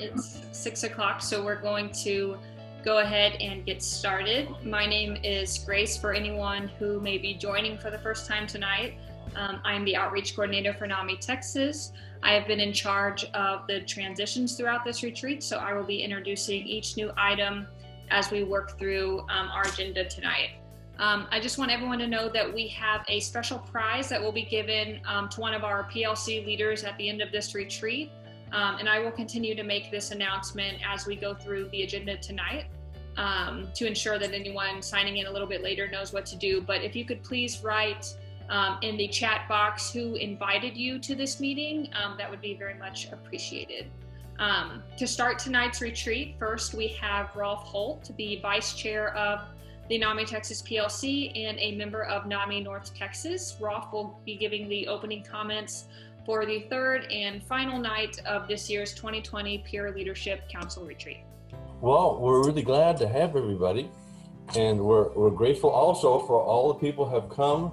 It's 6 o'clock, so we're going to go ahead and get started. My name is Grace, for anyone who may be joining for the first time tonight. I'm the Outreach Coordinator for NAMI Texas. I have been in charge of the transitions throughout this retreat, so I will be introducing each new item as we work through our agenda tonight. I just want everyone to know that we have a special prize that will be given to one of our PLC leaders at the end of this retreat. And I will continue to make this announcement as we go through the agenda tonight to ensure that anyone signing in a little bit later knows what to do. But if you could please write in the chat box who invited you to this meeting, that would be very much appreciated. To start tonight's retreat, first we have Rolf Holt, the Vice Chair of the NAMI Texas PLC and a member of NAMI North Texas. Rolf will be giving the opening comments for the third and final night of this year's 2020 Peer Leadership Council Retreat. Well, we're really glad to have everybody, and we're grateful also for all the people who have come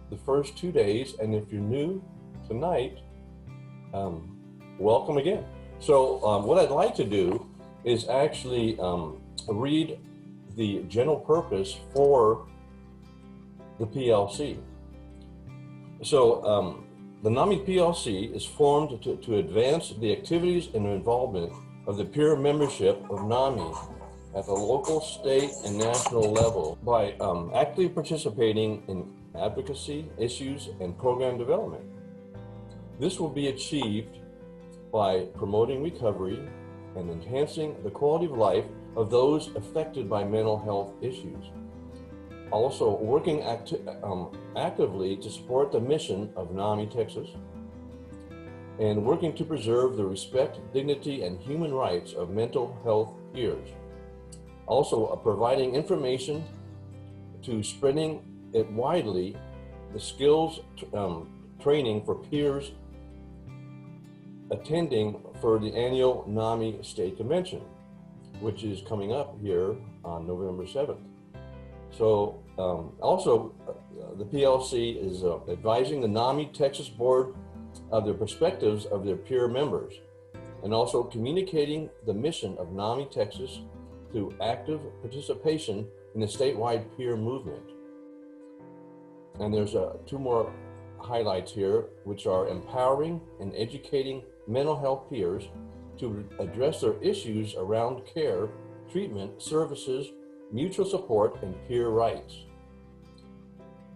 the first 2 days, and if you're new tonight, welcome again. So what I'd like to do is actually read the general purpose for the PLC. So the NAMI PLC is formed to advance the activities and involvement of the peer membership of NAMI at the local, state, and national level by actively participating in advocacy, issues, and program development. This will be achieved by promoting recovery and enhancing the quality of life of those affected by mental health issues. Also, working actively to support the mission of NAMI Texas and working to preserve the respect, dignity, and human rights of mental health peers. Also, providing information to spreading it widely, the skills training for peers attending for the annual NAMI State Convention, which is coming up here on November 7th. So also the PLC is advising the NAMI Texas Board of the perspectives of their peer members and also communicating the mission of NAMI Texas through active participation in the statewide peer movement. And there's two more highlights here, which are empowering and educating mental health peers to address their issues around care, treatment, services, mutual support, and peer rights.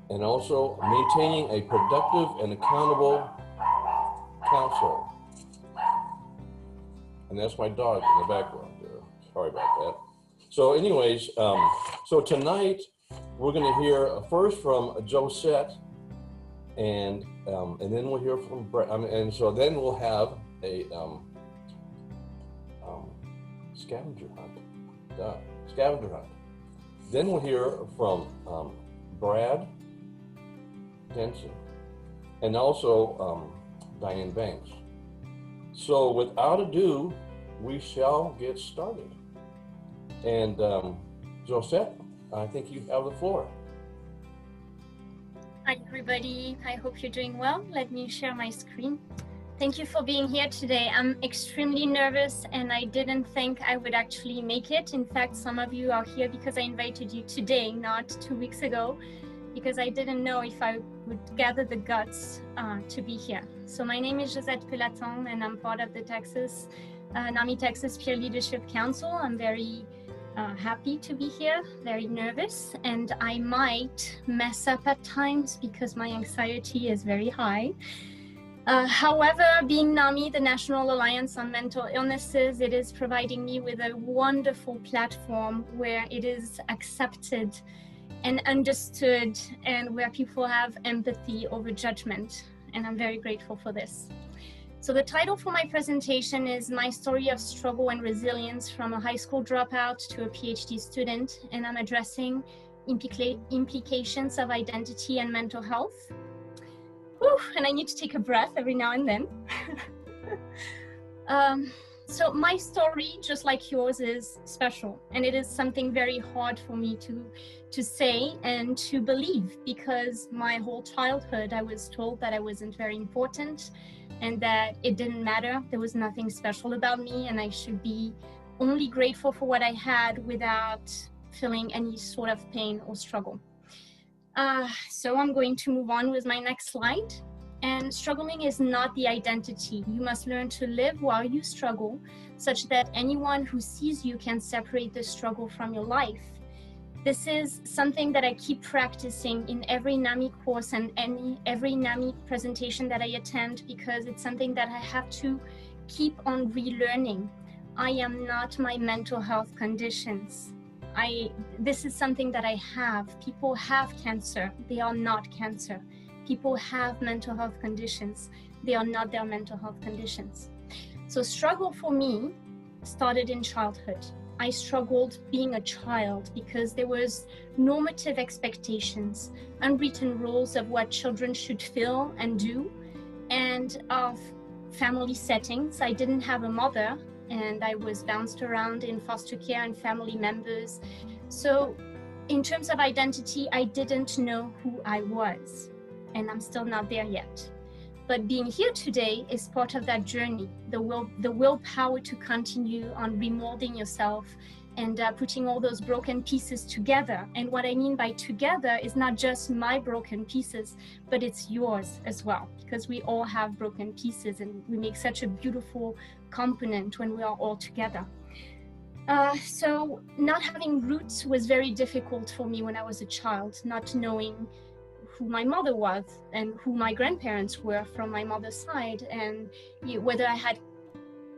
And also maintaining a productive and accountable council. And that's my dog in the background there. Sorry about that. So anyways, so tonight we're going to hear first from Josette, and then we'll hear from Brett. And so then we'll have a scavenger hunt. Then we'll hear from Brad Denson and also Diane Banks. So without ado, we shall get started. And Josette, I think you have the floor. Hi everybody, I hope you're doing well. Let me share my screen. Thank you for being here today. I'm extremely nervous and I didn't think I would actually make it. In fact, some of you are here because I invited you today, not 2 weeks ago, because I didn't know if I would gather the guts to be here. So my name is Josette Pelaton and I'm part of the NAMI Texas Peer Leadership Council. I'm very happy to be here, very nervous, and I might mess up at times because my anxiety is very high. However, being NAMI, the National Alliance on Mental Illnesses, it is providing me with a wonderful platform where it is accepted and understood and where people have empathy over judgment. And I'm very grateful for this. So the title for my presentation is My Story of Struggle and Resilience from a High School Dropout to a PhD Student, and I'm addressing implications of identity and mental health. Whew, and I need to take a breath every now and then. So my story, just like yours, is special, and it is something very hard for me to say and to believe, because my whole childhood I was told that I wasn't very important and that it didn't matter. There was nothing special about me, and I should be only grateful for what I had without feeling any sort of pain or struggle. So I'm going to move on with my next slide. And struggling is not the identity. You must learn to live while you struggle, such that anyone who sees you can separate the struggle from your life. This is something that I keep practicing in every NAMI course and every NAMI presentation that I attend, because it's something that I have to keep on relearning. I am not my mental health conditions. This is something that I have. People have cancer. They are not cancer. People have mental health conditions. They are not their mental health conditions. So struggle for me started in childhood. I struggled being a child because there was normative expectations, unwritten rules of what children should feel and do, and of family settings. I didn't have a mother, and I was bounced around in foster care and family members. So in terms of identity, I didn't know who I was. And I'm still not there yet. But being here today is part of that journey, the willpower to continue on remolding yourself and putting all those broken pieces together. And what I mean by together is not just my broken pieces, but it's yours as well, because we all have broken pieces and we make such a beautiful component when we are all together. So not having roots was very difficult for me when I was a child, not knowing who my mother was and who my grandparents were from my mother's side, and whether I had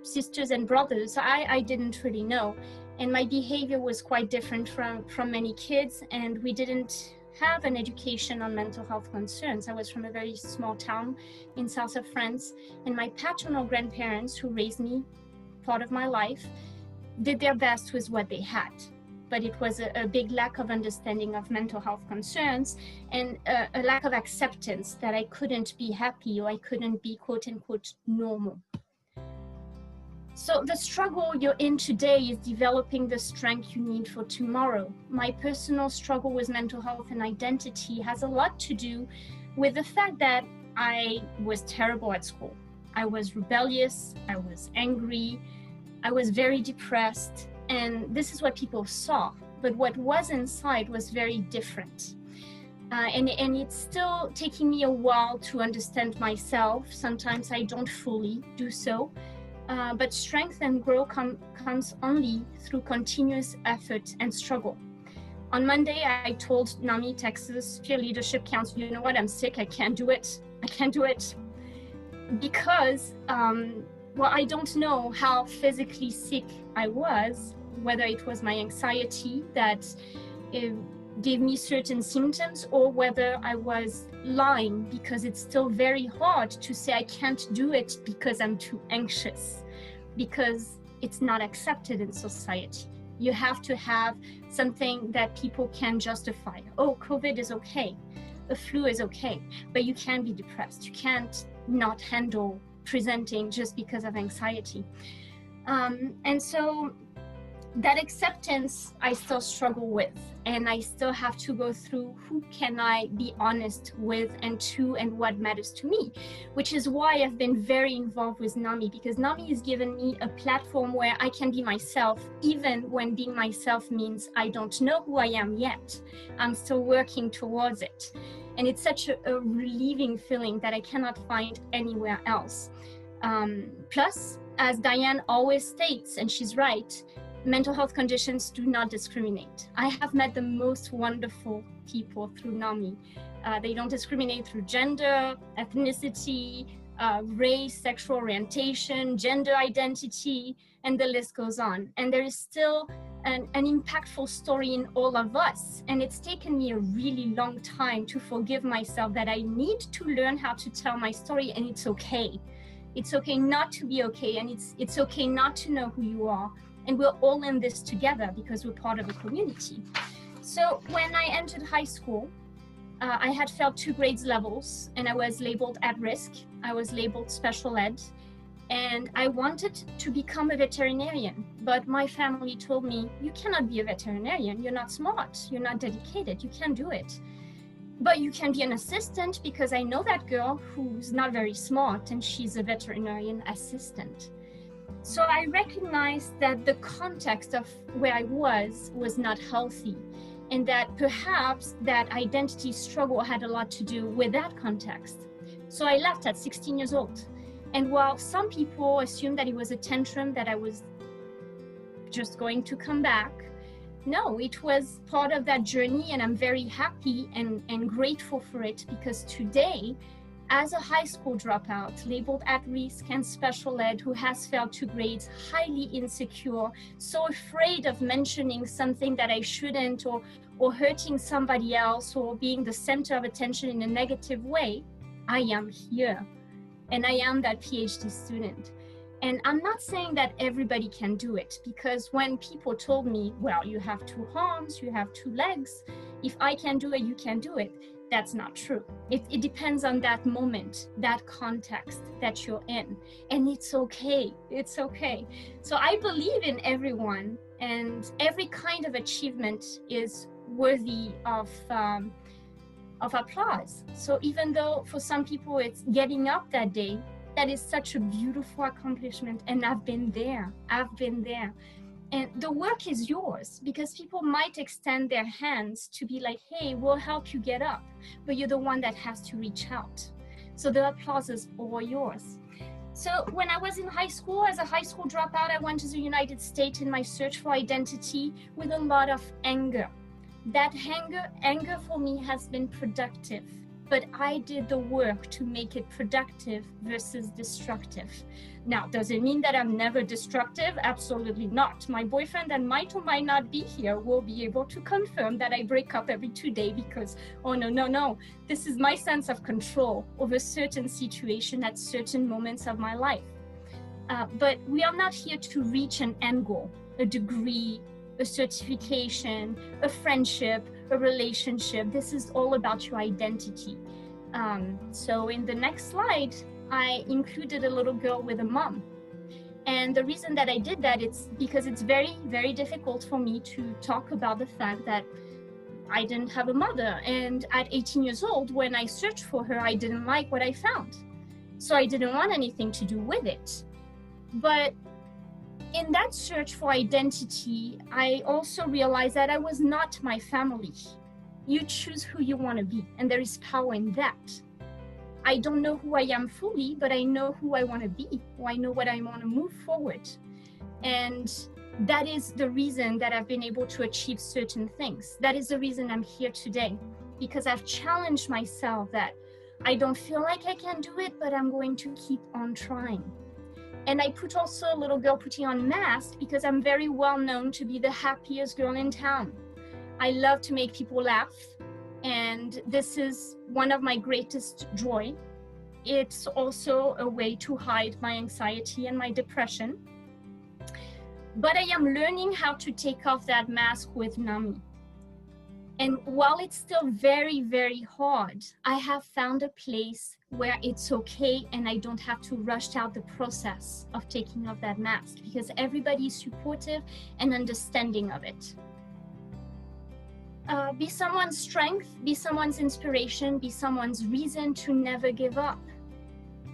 sisters and brothers, I didn't really know. And my behavior was quite different from many kids, and we didn't have an education on mental health concerns. I was from a very small town in south of France, and my paternal grandparents, who raised me part of my life, did their best with what they had. But it was a big lack of understanding of mental health concerns, and a lack of acceptance that I couldn't be happy, or I couldn't be quote unquote normal. So the struggle you're in today is developing the strength you need for tomorrow. My personal struggle with mental health and identity has a lot to do with the fact that I was terrible at school. I was rebellious, I was angry, I was very depressed. And this is what people saw, but what was inside was very different. And it's still taking me a while to understand myself. Sometimes I don't fully do so, but strength and growth comes only through continuous effort and struggle. On Monday, I told NAMI Texas Peer Leadership Council, you know what, I'm sick, I can't do it. I can't do it. Because, well, I don't know how physically sick I was, whether it was my anxiety that gave me certain symptoms, or whether I was lying, because it's still very hard to say I can't do it because I'm too anxious, because it's not accepted in society. You have to have something that people can justify. Oh, COVID is okay, the flu is okay, but you can be depressed. You can't not handle presenting just because of anxiety. And so that acceptance I still struggle with, and I still have to go through who can I be honest with and to, and what matters to me, which is why I've been very involved with NAMI, because NAMI has given me a platform where I can be myself, even when being myself means I don't know who I am yet. I'm still working towards it. And it's such a relieving feeling that I cannot find anywhere else. Plus, as Diane always states, and she's right, mental health conditions do not discriminate. I have met the most wonderful people through NAMI. They don't discriminate through gender, ethnicity, race, sexual orientation, gender identity, and the list goes on. And there is still an impactful story in all of us. And it's taken me a really long time to forgive myself that I need to learn how to tell my story, and it's okay. It's okay not to be okay, and it's okay not to know who you are. And we're all in this together because we're part of a community. So when I entered high school, I had failed 2 grades levels, and I was labeled at risk. I was labeled special ed. And I wanted to become a veterinarian, but my family told me, you cannot be a veterinarian. You're not smart. You're not dedicated. You can't do it. But you can be an assistant, because I know that girl who's not very smart and she's a veterinarian assistant. So I recognized that the context of where I was not healthy, and that perhaps that identity struggle had a lot to do with that context. So I left at 16 years old. And while some people assumed that it was a tantrum, that I was just going to come back, no, it was part of that journey, and I'm very happy and grateful for it, because today, as a high school dropout, labeled at risk and special ed, who has failed 2 grades, highly insecure, so afraid of mentioning something that I shouldn't, or hurting somebody else, or being the center of attention in a negative way, I am here. And I am that PhD student. And I'm not saying that everybody can do it, because when people told me, well, you have 2 arms, you have 2 legs, if I can do it, you can do it, that's not true. It depends on that moment, that context that you're in. And it's okay. It's okay. So I believe in everyone, and every kind of achievement is worthy of applause. So even though for some people it's getting up that day, that is such a beautiful accomplishment. And I've been there. And the work is yours, because people might extend their hands to be like, hey, we'll help you get up. But you're the one that has to reach out. So the applause is all yours. So when I was in high school, as a high school dropout, I went to the United States in my search for identity with a lot of anger. That anger for me has been productive, but I did the work to make it productive versus destructive. Now, does it mean that I'm never destructive? Absolutely not. My boyfriend, that might or might not be here, will be able to confirm that I break up every 2 days because, oh no, this is my sense of control over certain situation at certain moments of my life. But we are not here to reach an end goal, a degree, a certification, a friendship, a relationship. This is all about your identity. So in the next slide, I included a little girl with a mom. And the reason that I did that, it's because it's very, very difficult for me to talk about the fact that I didn't have a mother. And at 18 years old, when I searched for her, I didn't like what I found. So I didn't want anything to do with it. But in that search for identity, I also realized that I was not my family. You choose who you want to be, and there is power in that. I don't know who I am fully, but I know who I want to be, or I know what I want to move forward. And that is the reason that I've been able to achieve certain things. That is the reason I'm here today, because I've challenged myself that I don't feel like I can do it, but I'm going to keep on trying. And I put also a little girl putting on mask because I'm very well known to be the happiest girl in town. I love to make people laugh, and this is one of my greatest joy. It's also a way to hide my anxiety and my depression. But I am learning how to take off that mask with NAMI. And while it's still very, very hard, I have found a place where it's okay and I don't have to rush out the process of taking off that mask, because everybody is supportive and understanding of it. Be someone's strength, be someone's inspiration, be someone's reason to never give up.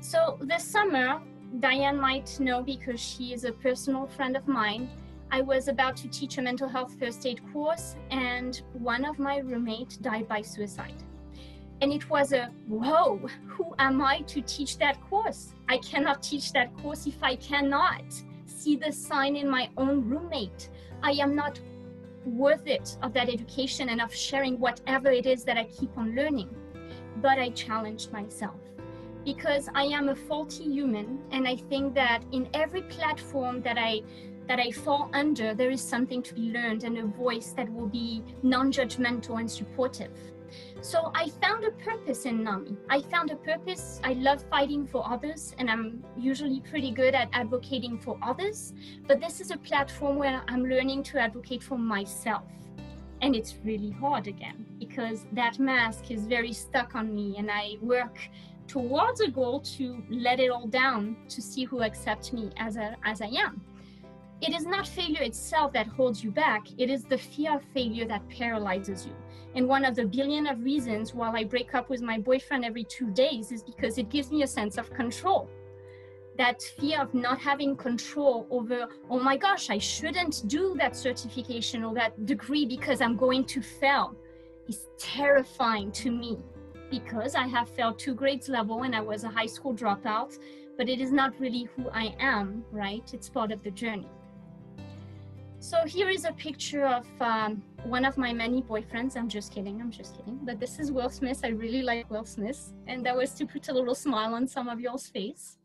So this summer, Diane might know because she is a personal friend of mine, I was about to teach a mental health first aid course, and one of my roommates died by suicide. And it was a, whoa, who am I to teach that course? I cannot teach that course if I cannot see the sign in my own roommate. I am not worth it of that education and of sharing whatever it is that I keep on learning. But I challenged myself because I am a faulty human, and I think that in every platform that I fall under, there is something to be learned and a voice that will be non-judgmental and supportive. So I found a purpose in NAMI. I found a purpose. I love fighting for others, and I'm usually pretty good at advocating for others. But this is a platform where I'm learning to advocate for myself. And it's really hard again, because that mask is very stuck on me, and I work towards a goal to let it all down, to see who accepts me as I am. It is not failure itself that holds you back. It is the fear of failure that paralyzes you. And one of the billion of reasons why I break up with my boyfriend every 2 days is because it gives me a sense of control. That fear of not having control over, oh my gosh, I shouldn't do that certification or that degree because I'm going to fail, is terrifying to me, because I have failed 2 grades level and I was a high school dropout, but it is not really who I am, right? It's part of the journey. So here is a picture of one of my many boyfriends. I'm just kidding. But this is Will Smith. I really like Will Smith. And that was to put a little smile on some of y'all's face.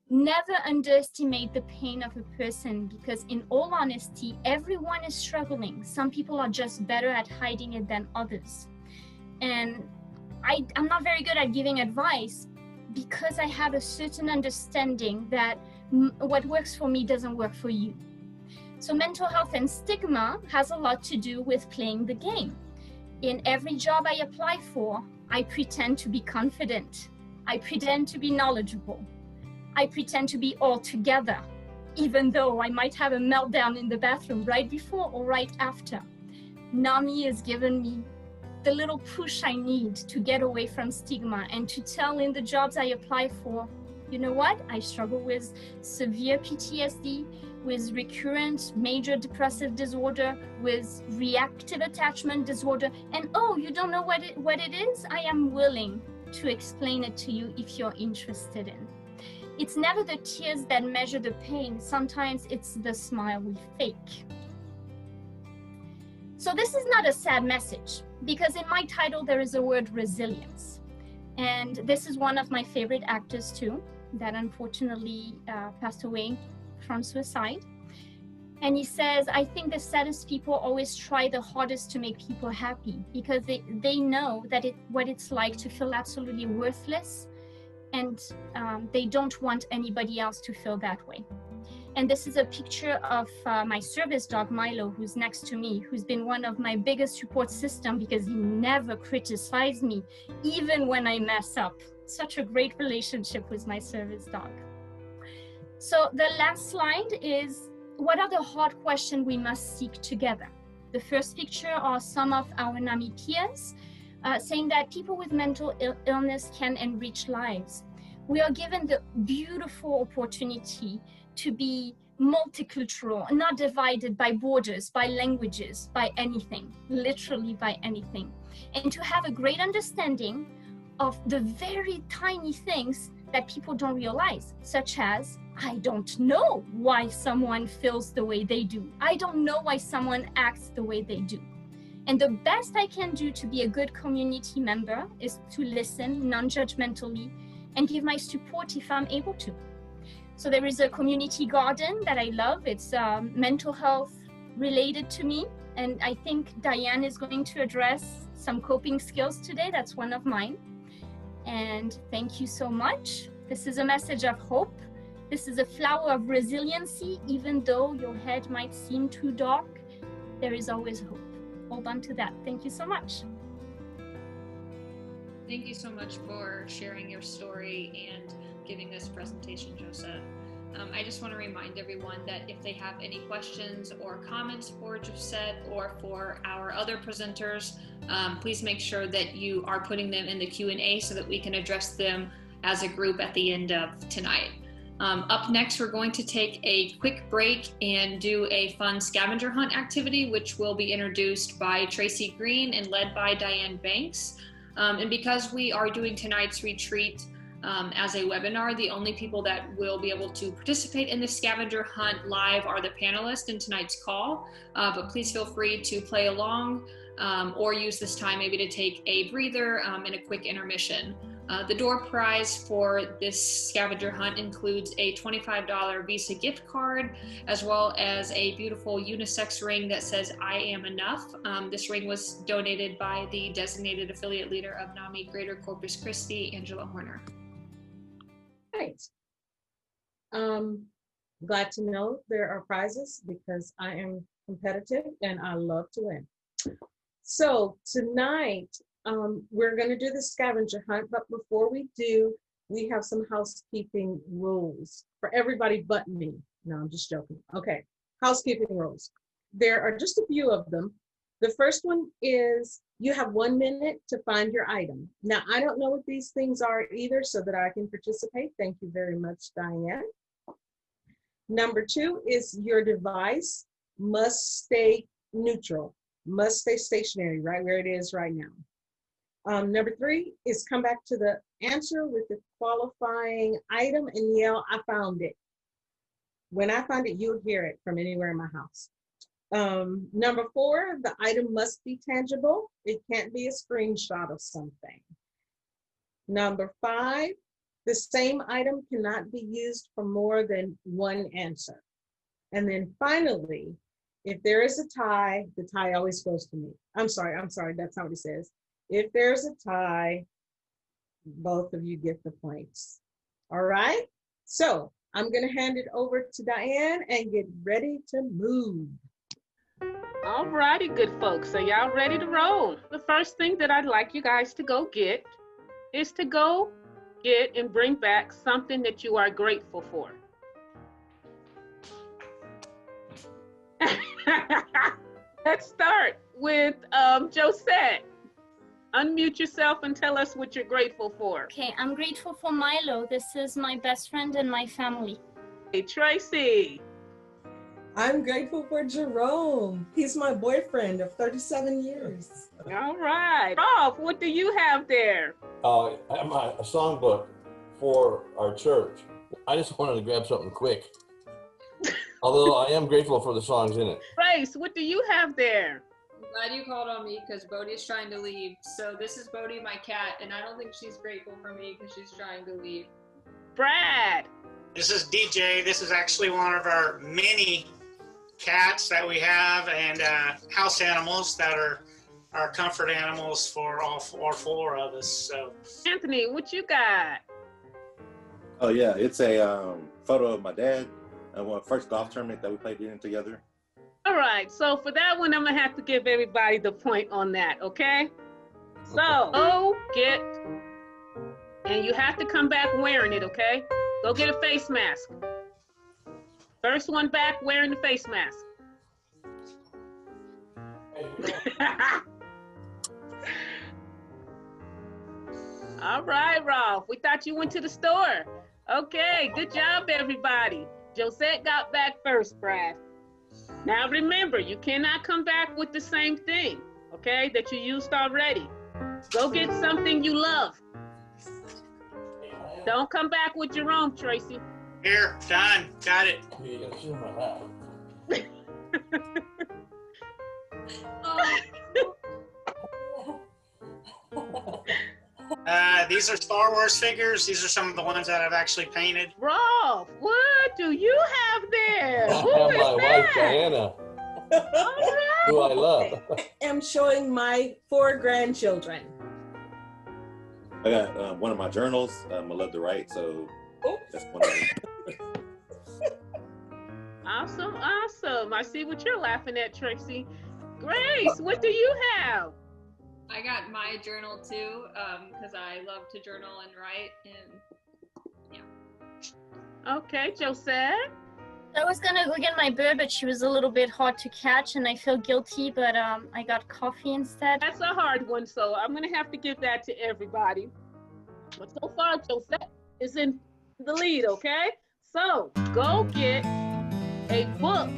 Never underestimate the pain of a person, because in all honesty, everyone is struggling. Some people are just better at hiding it than others. And I'm not very good at giving advice, because I have a certain understanding that what works for me doesn't work for you. So mental health and stigma has a lot to do with playing the game. In every job I apply for, I pretend to be confident. I pretend to be knowledgeable. I pretend to be all together, even though I might have a meltdown in the bathroom right before or right after. NAMI has given me the little push I need to get away from stigma and to tell in the jobs I apply for, you know what? I struggle with severe PTSD, with recurrent major depressive disorder, with reactive attachment disorder. And oh, you don't know what it is? I am willing to explain it to you if you're interested in. It's never the tears that measure the pain. Sometimes it's the smile we fake. So this is not a sad message, because in my title there is a word resilience. And this is one of my favorite actors too, that unfortunately passed away from suicide. And he says, I think the saddest people always try the hardest to make people happy, because they know that what it's like to feel absolutely worthless, and they don't want anybody else to feel that way. And this is a picture of my service dog, Milo, who's next to me, who's been one of my biggest support system, because he never criticized me, even when I mess up. Such a great relationship with my service dog. So the last slide is, what are the hard questions we must seek together? The first picture are some of our NAMI peers, saying that people with mental illness can enrich lives. We are given the beautiful opportunity to be multicultural, not divided by borders, by languages, by anything, literally by anything. And to have a great understanding of the very tiny things that people don't realize, such as, I don't know why someone feels the way they do. I don't know why someone acts the way they do. And the best I can do to be a good community member is to listen non-judgmentally and give my support if I'm able to. So there is a community garden that I love. It's mental health related to me. And I think Diane is going to address some coping skills today. That's one of mine. And thank you so much. This is a message of hope. This is a flower of resiliency. Even though your head might seem too dark, there is always hope. Hold on to that. Thank you so much. Thank you so much for sharing your story and giving this presentation, Josette. I just want to remind everyone that if they have any questions or comments for Josette or for our other presenters, please make sure that you are putting them in the Q&A so that we can address them as a group at the end of tonight. Up next, we're going to take a quick break and do a fun scavenger hunt activity, which will be introduced by Tracy Green and led by Diane Banks. And because we are doing tonight's retreat as a webinar, the only people that will be able to participate in the scavenger hunt live are the panelists in tonight's call. But please feel free to play along or use this time maybe to take a breather and a quick intermission. The door prize for this scavenger hunt includes a $25 Visa gift card, as well as a beautiful unisex ring that says, I am enough. This ring was donated by the designated affiliate leader of NAMI Greater Corpus Christi, Angela Horner. Great. Glad to know there are prizes, because I am competitive and I love to win. So tonight, we're going to do the scavenger hunt, but before we do, we have some housekeeping rules for everybody but me. No, I'm just joking. Okay, housekeeping rules. There are just a few of them. The first one is you have 1 minute to find your item. Now, I don't know what these things are either, so that I can participate. Thank you very much, Diane. Number 2 is your device must stay neutral, must stay stationary right where it is right now. Number 3 is come back to the answer with the qualifying item and yell, I found it. When I find it, you'll hear it from anywhere in my house. Number 4, the item must be tangible. It can't be a screenshot of something. Number 5, the same item cannot be used for more than one answer. And then finally, if there is a tie, the tie always goes to me. I'm sorry, that's not what it says. If there's a tie, both of you get the points. All right, so I'm gonna hand it over to Diane and get ready to move. All righty, good folks. So y'all ready to roll? The first thing that I'd like you guys to go get is to go get and bring back something that you are grateful for. Let's start with Josette. Unmute yourself and tell us what you're grateful for. Okay, I'm grateful for Milo. This is my best friend and my family. Hey, Tracy. I'm grateful for Jerome. He's my boyfriend of 37 years. All right. Rolf, what do you have there? I have a songbook for our church. I just wanted to grab something quick. Although I am grateful for the songs in it. Grace, what do you have there? I'm glad you called on me because Bodhi's trying to leave. So this is Bodhi, my cat, and I don't think she's grateful for me because she's trying to leave. Brad. This is DJ. This is actually one of our many cats that we have and house animals that are our comfort animals for all 4 of us. So, Anthony, what you got? Oh yeah, it's a photo of my dad and one first golf tournament that we played in together. All right, so for that one, I'm gonna have to give everybody the point on that, okay? So go get, and you have to come back wearing it, okay? Go get a face mask. First one back wearing the face mask. All right, Rolf, we thought you went to the store. Okay, good job, everybody. Josette got back first, Brad. Now remember, you cannot come back with the same thing, okay, that you used already. Go get something you love. Don't come back with Jerome, Tracy. here, done, got it. These are Star Wars figures. These are some of the ones that I've actually painted. Rolf, what do you have there? I Who have is my wife, that? Diana, All right. who I love. I'm showing my 4 grandchildren. I got one of my journals. I love to write, so that's one of them. Awesome, awesome. I see what you're laughing at, Tracy. Grace, what do you have? I got my journal too, because I love to journal and write, and yeah. Okay, Josette. I was gonna go get my bird, but she was a little bit hard to catch, and I feel guilty, but I got coffee instead. That's a hard one, so I'm gonna have to give that to everybody. But so far, Josette is in the lead, okay? So go get a book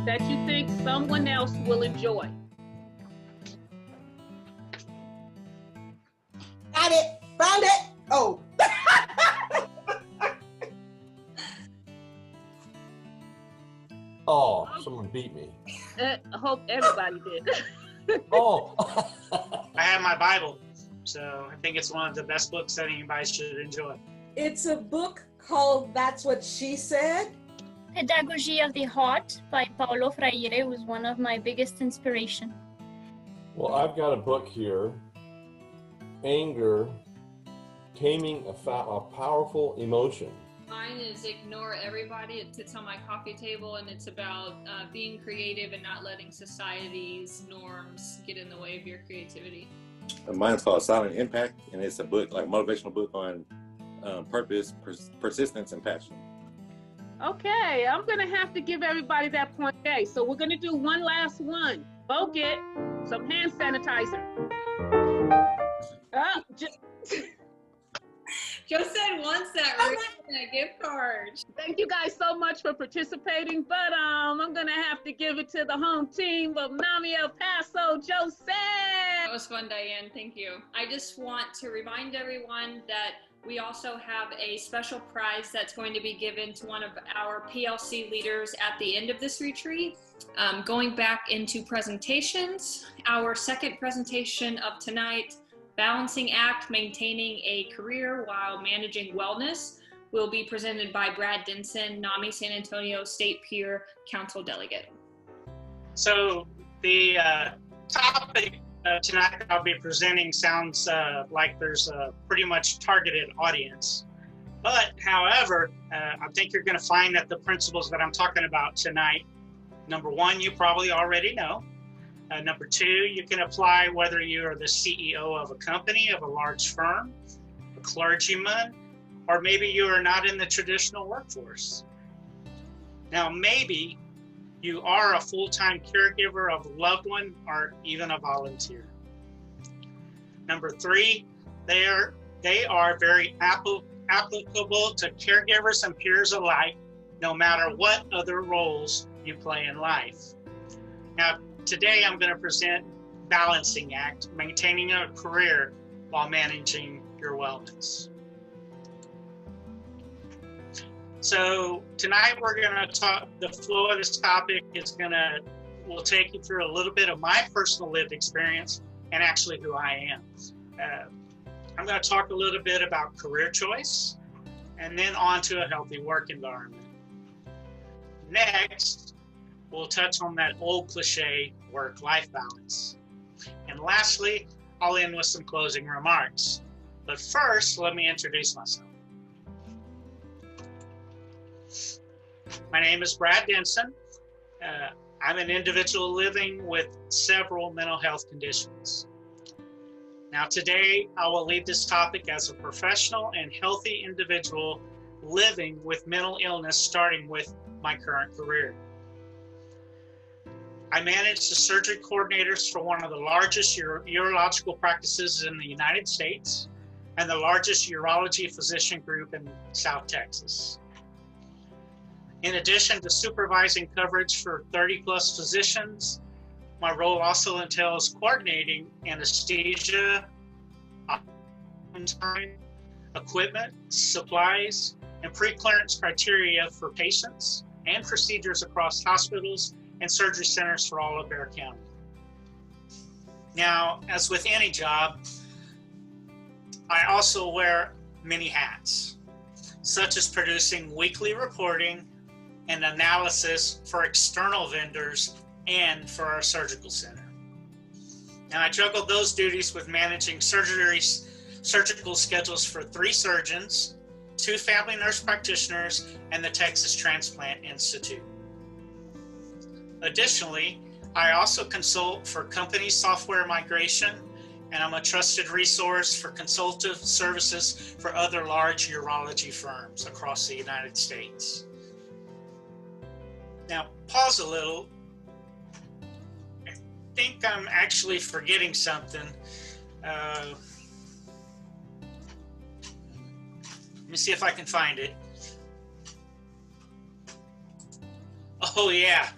that you think someone else will enjoy. Got it. Found it. Oh. Oh, someone beat me. I hope everybody did. Oh. I have my Bible, so I think it's one of the best books that anybody should enjoy. It's a book called That's What She Said. Pedagogy of the Heart by Paulo Freire was one of my biggest inspiration. Well, I've got a book here, Anger, Taming a Powerful Emotion. Mine is Ignore Everybody. It sits on my coffee table, and it's about being creative and not letting society's norms get in the way of your creativity. Mine's called Silent Impact, and it's a book, like a motivational book on purpose, persistence, and passion. Okay, I'm gonna have to give everybody that point. Okay, so we're gonna do one last one. Go get some hand sanitizer. Josette wants that a gift card. Thank you guys so much for participating, but I'm gonna have to give it to the home team of Nami El Paso, Josette. That was fun, Diane. Thank you. I just want to remind everyone that we also have a special prize that's going to be given to one of our PLC leaders at the end of this retreat. Going back into presentations, our second presentation of tonight, Balancing Act, Maintaining a Career While Managing Wellness, will be presented by Brad Denson, NAMI San Antonio State Peer Council Delegate. So the topic tonight that I'll be presenting sounds like there's a pretty much targeted audience. But however, I think you're going to find that the principles that I'm talking about tonight, number one, you probably already know. Number two, you can apply whether you are the CEO of a company, of a large firm, a clergyman, or maybe you are not in the traditional workforce. Now, maybe you are a full-time caregiver of a loved one or even a volunteer. Number three, they are very applicable to caregivers and peers alike, no matter what other roles you play in life. Now, today I'm going to present Balancing Act, Maintaining a Career While Managing Your Wellness. So tonight we're going to talk, the flow of this topic will take you through a little bit of my personal lived experience and actually who I am. I'm going to talk a little bit about career choice and then on to a healthy work environment. Next, we'll touch on that old cliche, work-life balance. And lastly, I'll end with some closing remarks. But first, let me introduce myself. My name is Brad Denson. I'm an individual living with several mental health conditions. Now today, I will lead this topic as a professional and healthy individual living with mental illness, starting with my current career. I manage the surgery coordinators for one of the largest urological practices in the United States and the largest urology physician group in South Texas. In addition to supervising coverage for 30+ physicians, my role also entails coordinating anesthesia, equipment, supplies, and pre-clearance criteria for patients and procedures across hospitals and surgery centers for all of Bexar County. Now, as with any job, I also wear many hats, such as producing weekly reporting and analysis for external vendors and for our surgical center. Now, I juggle those duties with managing surgical schedules for 3 surgeons, 2 family nurse practitioners, and the Texas Transplant Institute. Additionally, I also consult for company software migration, and I'm a trusted resource for consultative services for other large urology firms across the United States. Now, pause a little. I think I'm actually forgetting something. Let me see if I can find it. Oh yeah,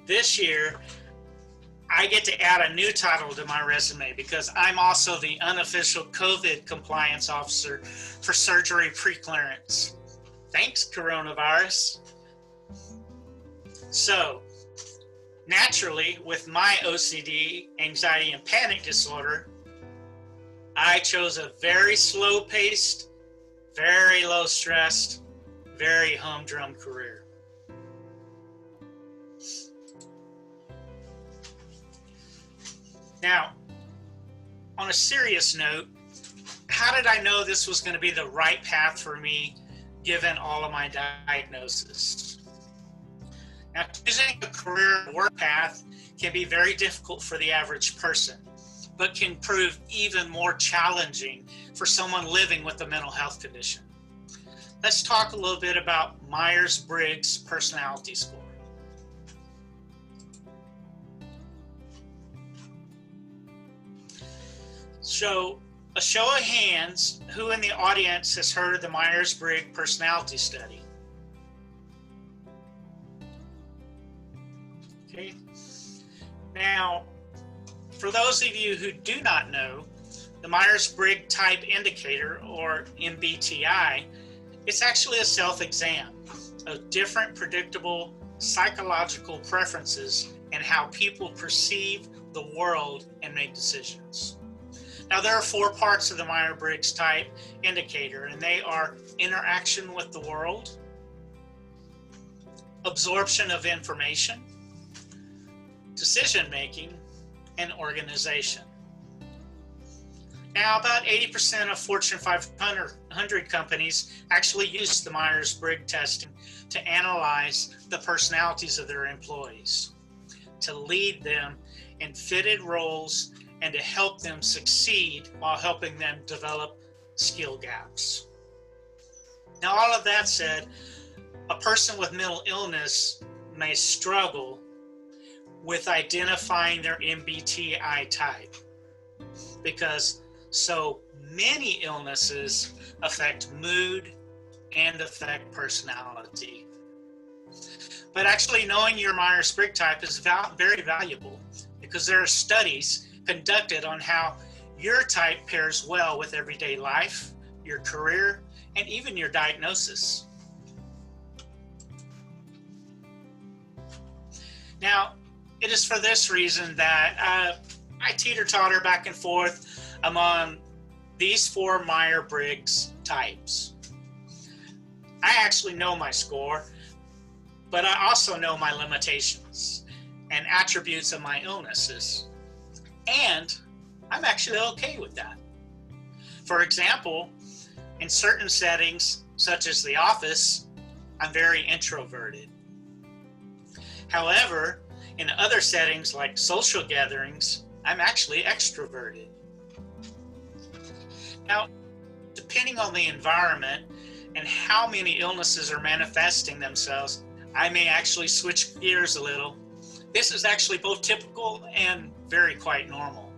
this year I get to add a new title to my resume because I'm also the unofficial COVID compliance officer for surgery pre-clearance. Thanks, coronavirus. So, naturally, with my OCD, anxiety, and panic disorder, I chose a very slow-paced, very low-stressed, very humdrum career. Now, on a serious note, how did I know this was going to be the right path for me given all of my diagnosis? Now, choosing a career work path can be very difficult for the average person, but can prove even more challenging for someone living with a mental health condition. Let's talk a little bit about Myers-Briggs personality score. So, a show of hands, who in the audience has heard of the Myers-Briggs personality study? Okay. Now, for those of you who do not know, the Myers-Briggs Type Indicator, or MBTI, it's actually a self-exam of different predictable psychological preferences and how people perceive the world and make decisions. Now, there are 4 parts of the Myers-Briggs Type Indicator, and they are interaction with the world, absorption of information, decision-making, and organization. Now, about 80% of Fortune 500 companies actually use the Myers-Briggs testing to analyze the personalities of their employees, to lead them in fitted roles, and to help them succeed while helping them develop skill gaps. Now, all of that said, a person with mental illness may struggle with identifying their MBTI type because so many illnesses affect mood and affect personality. But actually knowing your Myers-Briggs type is very valuable because there are studies conducted on how your type pairs well with everyday life, your career, and even your diagnosis. Now, it is for this reason that I teeter-totter back and forth among these 4 Myers-Briggs types. I actually know my score, but I also know my limitations and attributes of my illnesses. And I'm actually okay with that. For example, in certain settings, such as the office, I'm very introverted. However, in other settings like social gatherings, I'm actually extroverted. Now, depending on the environment and how many illnesses are manifesting themselves, I may actually switch gears a little. This is actually both typical and very quite normal.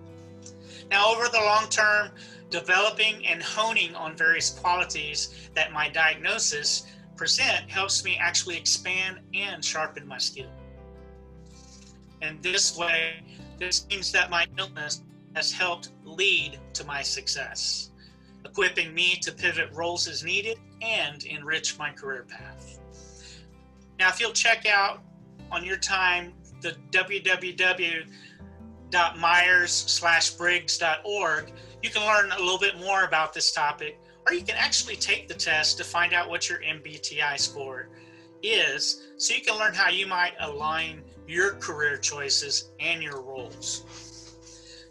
Now, over the long term, developing and honing on various qualities that my diagnosis present helps me actually expand and sharpen my skill. And this way, this means that my illness has helped lead to my success, equipping me to pivot roles as needed and enrich my career path. Now, if you'll check out on your time the www.myers-briggs.org, you can learn a little bit more about this topic, or you can actually take the test to find out what your MBTI score is, so you can learn how you might align your career choices and your roles.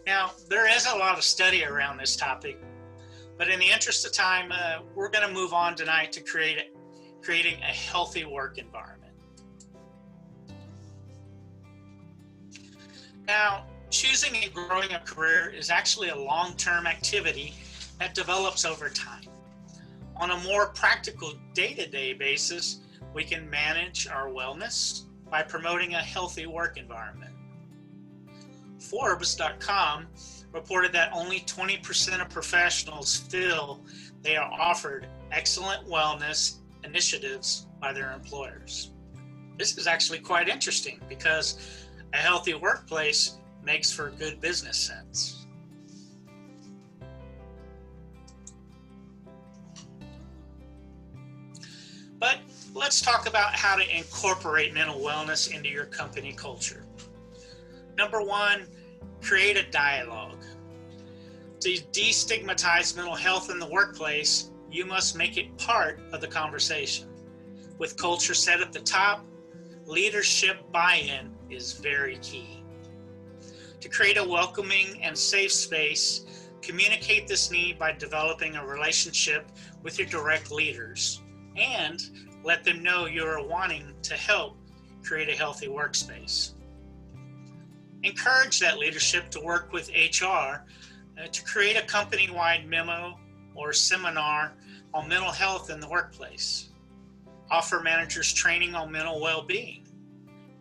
Now, there is a lot of study around this topic, but in the interest of time, we're going to move on tonight to creating a healthy work environment. Now, choosing and growing a career is actually a long-term activity that develops over time. On a more practical day-to-day basis, we can manage our wellness by promoting a healthy work environment. Forbes.com reported that only 20% of professionals feel they are offered excellent wellness initiatives by their employers. This is actually quite interesting because a healthy workplace makes for good business sense. But let's talk about how to incorporate mental wellness into your company culture. Number 1, create a dialogue. To destigmatize mental health in the workplace, you must make it part of the conversation. With culture set at the top, leadership buy-in is very key. To create a welcoming and safe space, communicate this need by developing a relationship with your direct leaders and let them know you're wanting to help create a healthy workspace. encourage that leadership to work with HR to create a company-wide memo or seminar on mental health in the workplace, offer managers training on mental well-being,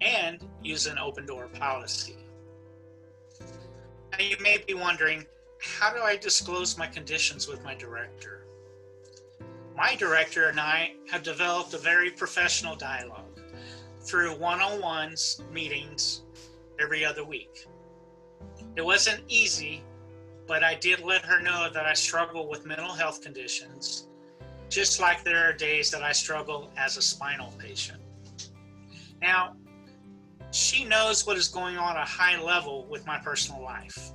and use an open door policy. Now you may be wondering, how do I disclose my conditions with my director? My director and I have developed a very professional dialogue through one-on-ones meetings every other week. It wasn't easy, but I did let her know that I struggle with mental health conditions, just like there are days that I struggle as a spinal patient. Now, she knows what is going on at a high level with my personal life,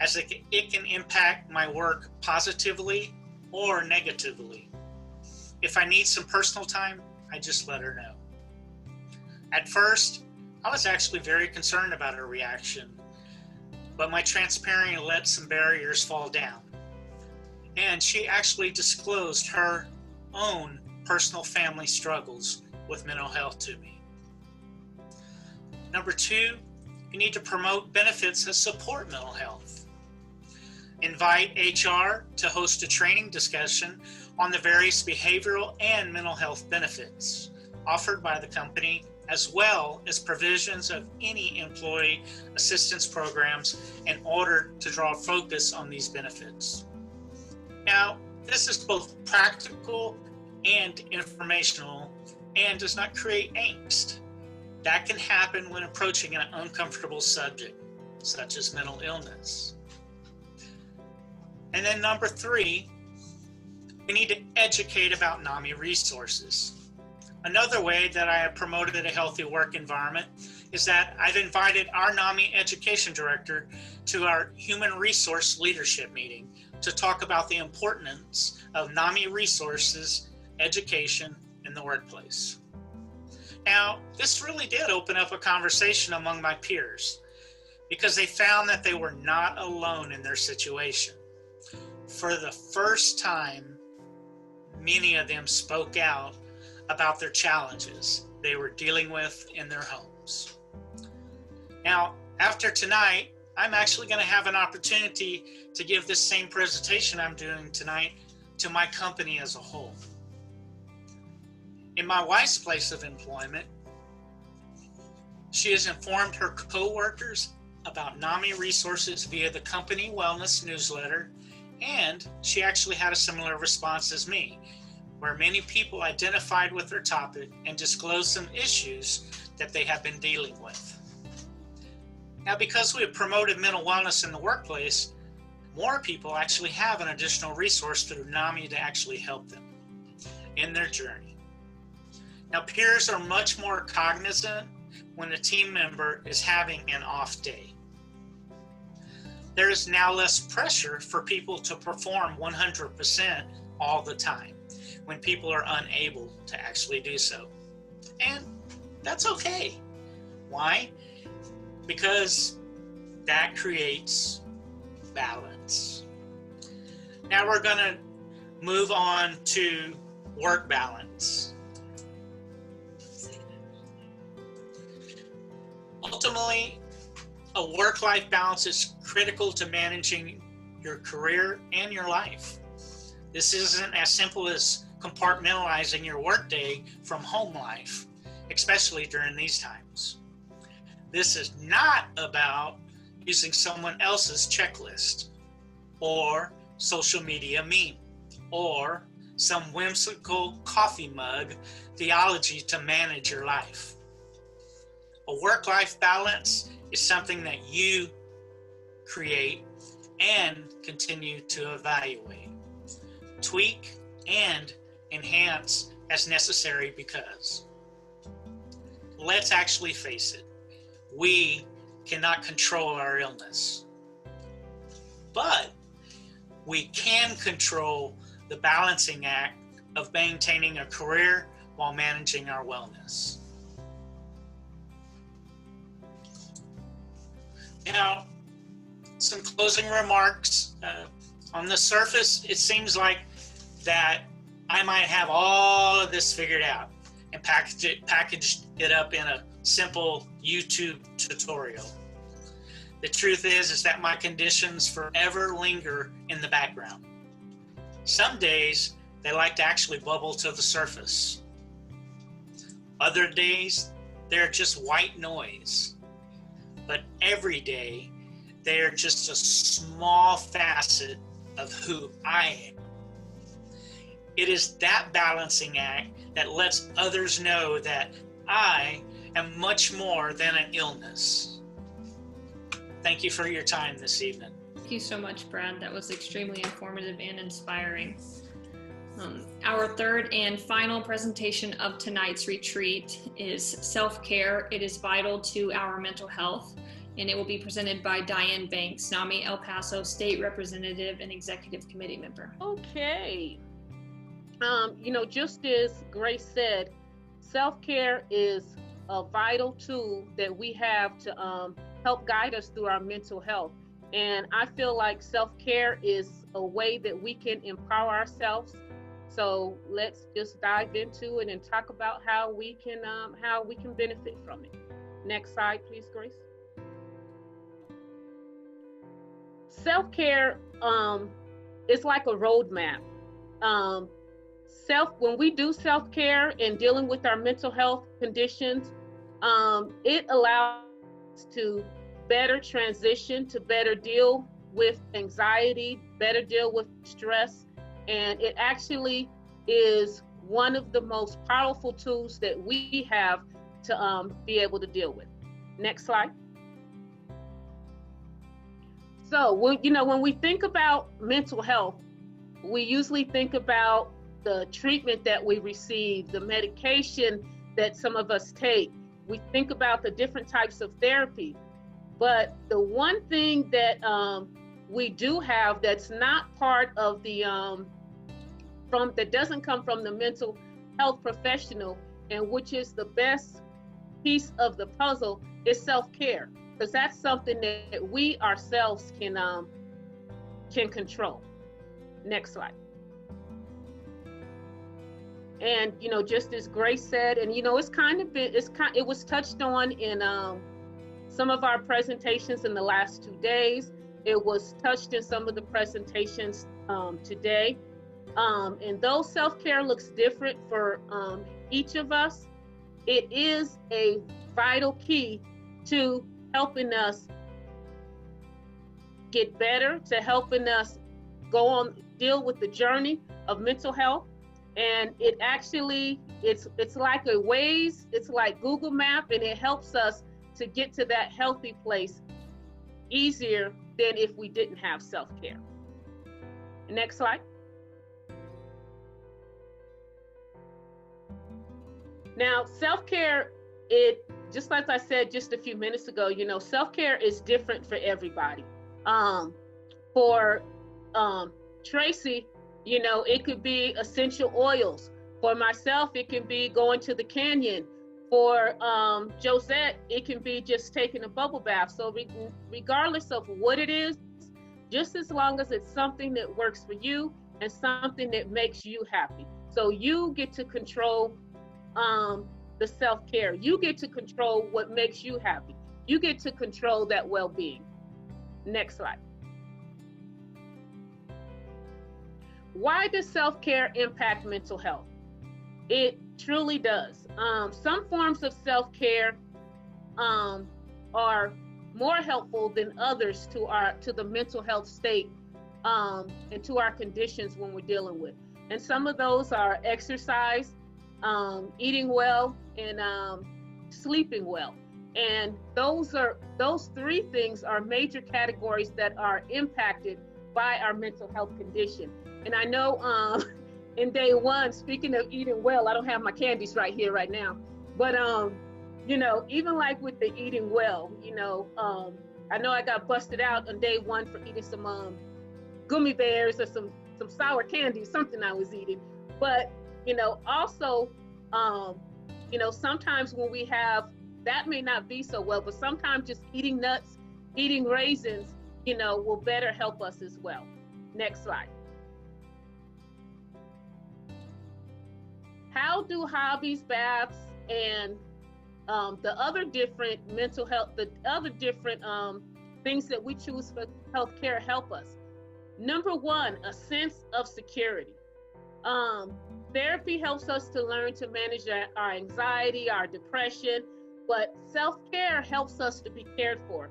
as it can impact my work positively or negatively. If I need some personal time, I just let her know. At first, I was actually very concerned about her reaction, but my transparency let some barriers fall down. And she actually disclosed her own personal family struggles with mental health to me. Number 2, you need to promote benefits that support mental health. Invite HR to host a training discussion on the various behavioral and mental health benefits offered by the company, as well as provisions of any employee assistance programs in order to draw focus on these benefits. Now, this is both practical and informational and does not create angst. That can happen when approaching an uncomfortable subject, such as mental illness. And then number 3, we need to educate about NAMI resources. Another way that I have promoted a healthy work environment is that I've invited our NAMI education director to our human resource leadership meeting to talk about the importance of NAMI resources, education in the workplace. Now, this really did open up a conversation among my peers because they found that they were not alone in their situation. For the first time, many of them spoke out about their challenges they were dealing with in their homes. Now, after tonight, I'm actually going to have an opportunity to give this same presentation I'm doing tonight to my company as a whole. In my wife's place of employment, she has informed her co-workers about NAMI resources via the company wellness newsletter, and she actually had a similar response as me, where many people identified with their topic and disclosed some issues that they have been dealing with. Now, because we have promoted mental wellness in the workplace, more people actually have an additional resource through NAMI to actually help them in their journey. Now, peers are much more cognizant when a team member is having an off day. There is now less pressure for people to perform 100% all the time when people are unable to actually do so. And that's okay. Why? Because that creates balance. Now we're going to move on to work balance. Ultimately, a work-life balance is critical to managing your career and your life. This isn't as simple as compartmentalizing your workday from home life, especially during these times. This is not about using someone else's checklist or social media meme or some whimsical coffee mug theology to manage your life. A work-life balance is something that you create and continue to evaluate, tweak, and enhance as necessary, because let's actually face it, we cannot control our illness, but we can control the balancing act of maintaining a career while managing our wellness. Now, some closing remarks. On the surface, it seems like that I might have all of this figured out and packaged it up in a simple YouTube tutorial. The truth is that my conditions forever linger in the background. Some days, they like to actually bubble to the surface. Other days, they're just white noise. But every day, they are just a small facet of who I am. It is that balancing act that lets others know that I am much more than an illness. Thank you for your time this evening. Thank you so much, Brad. That was extremely informative and inspiring. Our third and final presentation of tonight's retreat is self-care. It is vital to our mental health, and it will be presented by Diane Banks, NAMI El Paso State Representative and Executive Committee member. Okay. Just as Grace said, self-care is a vital tool that we have to help guide us through our mental health. And I feel like self-care is a way that we can empower ourselves. So let's just dive into it and talk about how we can benefit from it. Next slide, please, Grace. Self-care is like a roadmap. When we do self-care and dealing with our mental health conditions, it allows us to better transition, to better deal with anxiety, better deal with stress. And it actually is one of the most powerful tools that we have to be able to deal with. Next slide. So, when we think about mental health, we usually think about the treatment that we receive, the medication that some of us take. We think about the different types of therapy. But the one thing that we do have that's not part of the that doesn't come from the mental health professional, and which is the best piece of the puzzle, is self-care, because that's something that we ourselves can control. Next slide. And just as Grace said, and it was touched on in some of our presentations in the last 2 days. It was touched in some of the presentations today. And though self-care looks different for each of us, it is a vital key to helping us get better, to helping us deal with the journey of mental health. And it actually, it's like a Waze, it's like Google Map, and it helps us to get to that healthy place easier than if we didn't have self-care. Next slide. Now, self-care, just like I said just a few minutes ago, self-care is different for everybody. For Tracy, it could be essential oils. For myself, it can be going to the canyon. For Josette, it can be just taking a bubble bath. So regardless of what it is, just as long as it's something that works for you and something that makes you happy. So you get to control the self-care. You get to control what makes you happy. You get to control that well-being. Next slide. Why does self-care impact mental health? It truly does. Some forms of self-care are more helpful than others to the mental health state and to our conditions when we're dealing with. And some of those are exercise, eating well, and sleeping well. And those three things are major categories that are impacted by our mental health condition. And I know in day one, speaking of eating well, I don't have my candies right here right now, but even like with the eating well, I know I got busted out on day one for eating some gummy bears or some sour candy, something I was eating. But also sometimes when we have, that may not be so well, but sometimes just eating nuts, eating raisins, will better help us as well. Next slide. How do hobbies, baths, and the other different mental health, the other different things that we choose for healthcare help us. Number one, a sense of security. Therapy helps us to learn to manage our anxiety, our depression, but self-care helps us to be cared for.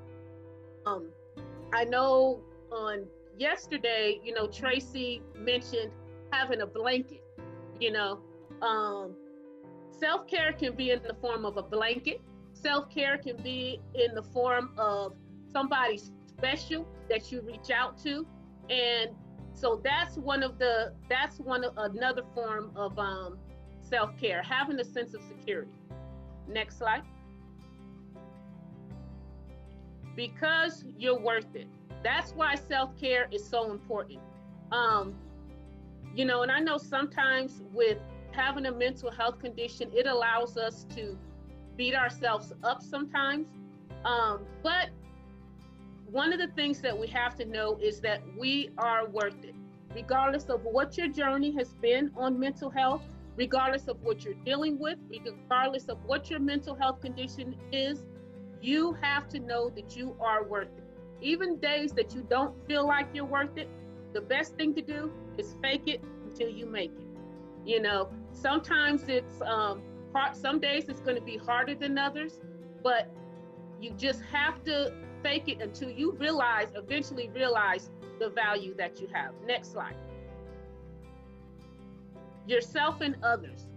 I know on yesterday, Tracy mentioned having a blanket. Self-care can be in the form of a blanket. Self-care can be in the form of somebody special that you reach out to. And so that's another form of self-care, having a sense of security. Next slide. Because you're worth it. That's why self-care is so important. And I know sometimes with having a mental health condition, it allows us to beat ourselves up sometimes. But one of the things that we have to know is that we are worth it. Regardless of what your journey has been on mental health, regardless of what you're dealing with, regardless of what your mental health condition is, you have to know that you are worth it. Even days that you don't feel like you're worth it, the best thing to do is fake it until you make it. Sometimes it's hard, some days it's going to be harder than others, but you just have to fake it until you eventually realize the value that you have. Next slide. Yourself and others.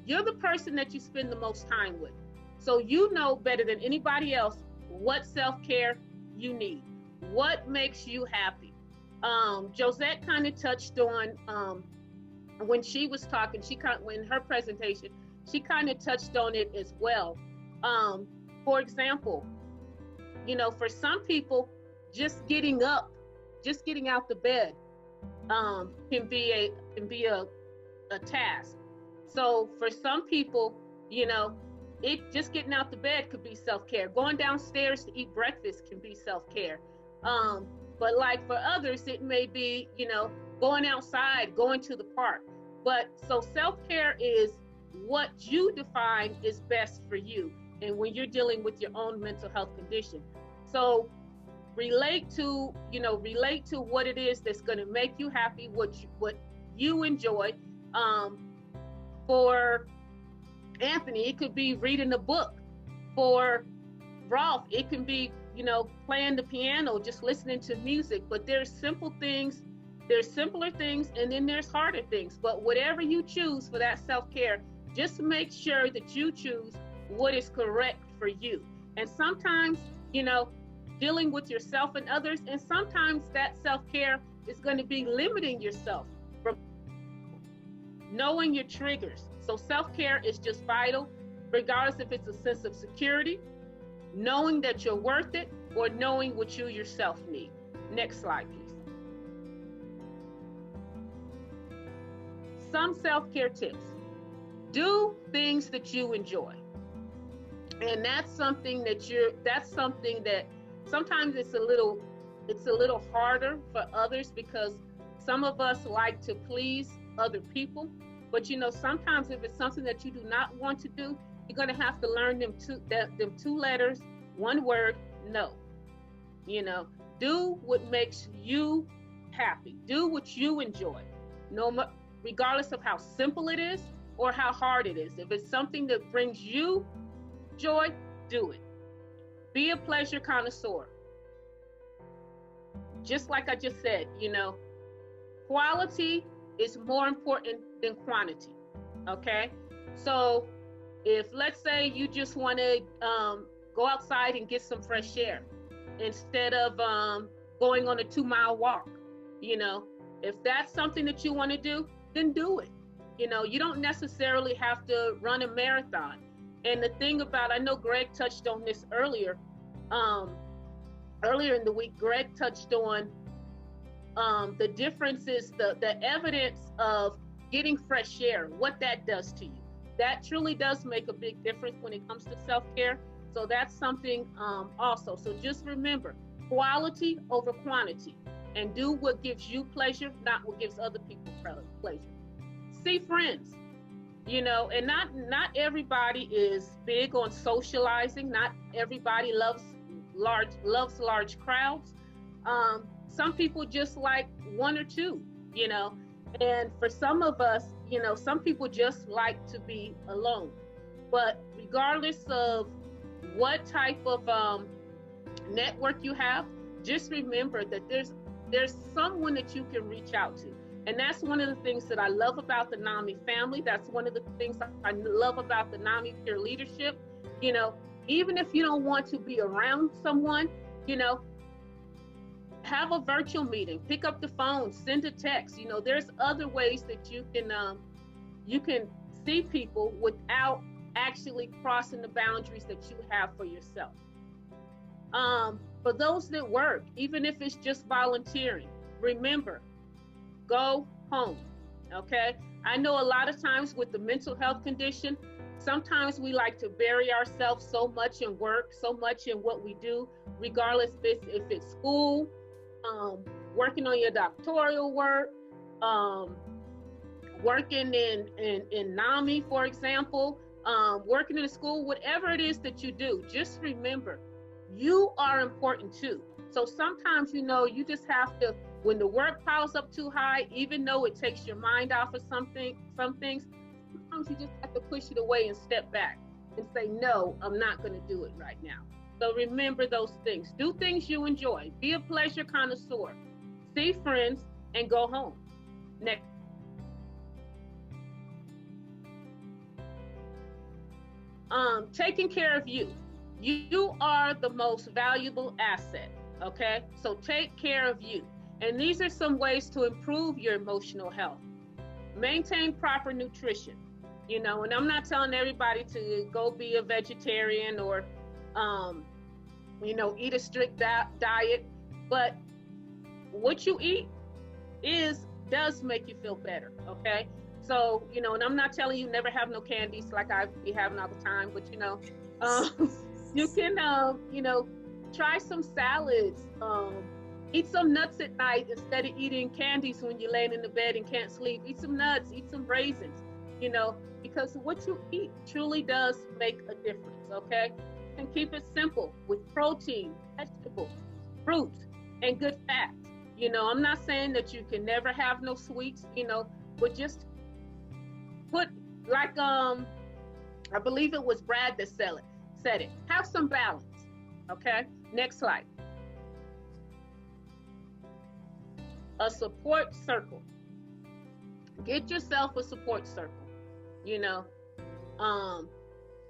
You're the person that you spend the most time with. So you know better than anybody else what self-care you need, what makes you happy. Josette kind of touched on when she was talking, in her presentation, she kind of touched on it as well. For example, for some people, just getting out the bed can be a task. So for some people, just getting out the bed could be self-care. Going downstairs to eat breakfast can be self-care. But like for others, it may be, going outside, going to the park. But so self-care is what you define is best for you. And when you're dealing with your own mental health condition. So relate to what it is that's going to make you happy, what you enjoy. For Anthony, it could be reading a book. For Rolf, it can be, playing the piano, just listening to music. But there's simpler things, and then there's harder things. But whatever you choose for that self-care, just make sure that you choose what is correct for you. And sometimes, dealing with yourself and others, and sometimes that self-care is going to be limiting yourself from knowing your triggers. So self-care is just vital, regardless if it's a sense of security, knowing that you're worth it, or knowing what you yourself need. Next slide, please. Some self-care tips. Do things that you enjoy. And that's something that sometimes it's a little harder for others, because some of us like to please other people. But sometimes if it's something that you do not want to do, you're going to have to learn them two letters, one word, no. Do what makes you happy. Do what you enjoy. Regardless of how simple it is or how hard it is. If it's something that brings you joy, do it. Be a pleasure connoisseur. Just like I just said, quality is more important than quantity, okay? So if, let's say, you just want to go outside and get some fresh air instead of going on a 2-mile walk, if that's something that you want to do, then do it. You don't necessarily have to run a marathon. And the thing about, I know Greg touched on this earlier in the week. Greg touched on the differences, the evidence of getting fresh air, what that does to you. That truly does make a big difference when it comes to self-care. So that's something also. So just remember, quality over quantity, and do what gives you pleasure, not what gives other people pleasure. See friends, and not everybody is big on socializing. Not everybody loves large crowds. Some people just like one or two, you know, and for some of us, you know, some people just like to be alone. But regardless of what type of network you have, just remember that there's someone that you can reach out to. And that's one of the things that I love about the NAMI family. That's one of the things I love about the NAMI peer leadership. You know, even if you don't want to be around someone, you know, have a virtual meeting, pick up the phone, send a text. You know, there's other ways that you can see people without actually crossing the boundaries that you have for yourself. For those that work, even if it's just volunteering, remember, go home, okay? I know a lot of times with the mental health condition, sometimes we like to bury ourselves so much in work, so much in what we do, regardless if it's school, working on your doctoral work, working in NAMI, for example, working in a school, whatever it is that you do, just remember, you are important too. So sometimes, you know, you just have to, when the work piles up too high, even though it takes your mind off of some things, sometimes you just have to push it away and step back and say, no, I'm not going to do it right now. So remember those things. Do things you enjoy. Be a pleasure connoisseur. See friends and go home. Next. Taking care of you. You are the most valuable asset, okay? So take care of you. And these are some ways to improve your emotional health. Maintain proper nutrition, you know, and I'm not telling everybody to go be a vegetarian or, you know, eat a strict diet, but what you eat does make you feel better, okay? So, you know, and I'm not telling you never have no candies like I be having all the time, but, you know, you can, you know, try some salads, eat some nuts at night instead of eating candies when you're laying in the bed and can't sleep. Eat some nuts, eat some raisins, you know, because what you eat truly does make a difference, okay? And keep it simple with protein, vegetables, fruits, and good fats. You know, I'm not saying that you can never have no sweets, you know, but just put, like, I believe it was Brad that said it. Have some balance, okay? Next slide. A support circle. Get yourself a support circle. You know,